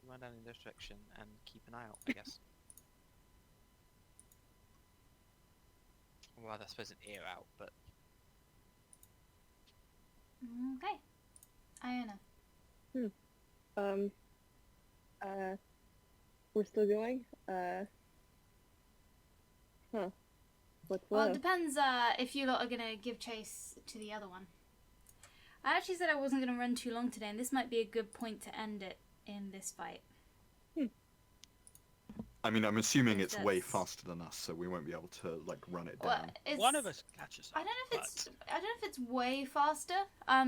run down in this direction and keep an eye out, I guess. Well, I suppose an ear out, but Okay. Iona. We're still going? What's Well, it left? depends if you lot are going to give chase to the other one. I actually said I wasn't going to run too long today, and this might be a good point to end it in this fight. I mean, I'm assuming it's way That's- faster than us, so we won't be able to like run it Well, down. it's, One of us catches I up, don't know if it's way faster.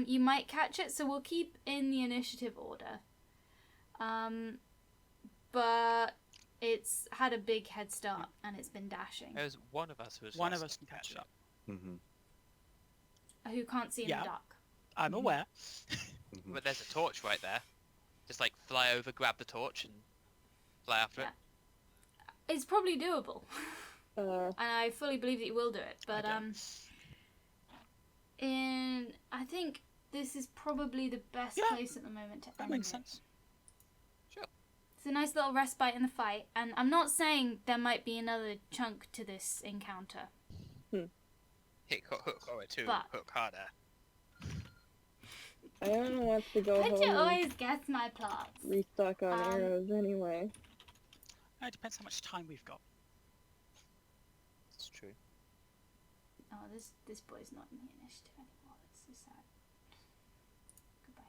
You might catch it, so we'll keep in the initiative order. But it's had a big head start and it's been dashing. there's one of us who is One of faster us can catch it. up. Mm-hmm. Who can't see in Yeah. the dark. I'm Mhm. aware. Mm-hmm. But there's a torch right there. Just like fly over, grab the torch, and fly after Yeah. it. It's probably doable. Uh, And I fully believe that you will do it. But don't. I think this is probably the best Yeah, place at the moment to That end makes it. sense. It's a nice little respite in the fight, and I'm not saying there might be another chunk to this encounter. Hit hook or two, But- hook harder. Iona wants to go But you home and always guess my plots. restock on Um, arrows anyway. It depends how much time we've got. It's true. Oh, this boy's not in the initiative anymore. That's so sad. Goodbye.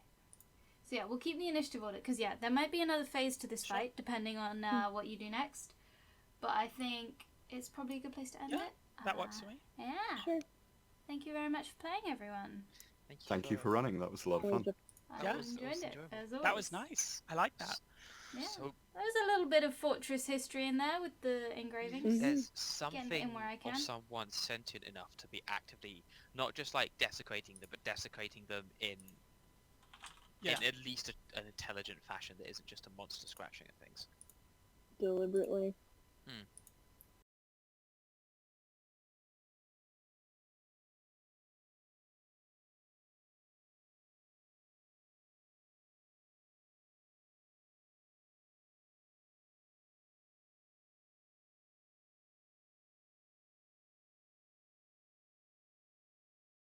So yeah, we'll keep the initiative order because yeah, there might be another phase to this Sure. fight depending on what you do next. But I think it's probably a good place to end Yeah, it. That works for me. Yeah. Sure. Thank you very much for playing, everyone. Thank you for running. That was a lot of Always fun. I Yeah, enjoyed it was it. enjoyable. As always. That was nice. I like that. Yeah. So There's a little bit of fortress history in there with the engravings. Mhm. there's Getting something it in where I of can. someone sentient enough to be actively not just like desecrating them, but desecrating them in Yeah. at least an intelligent fashion that isn't just a monster scratching at things. Deliberately.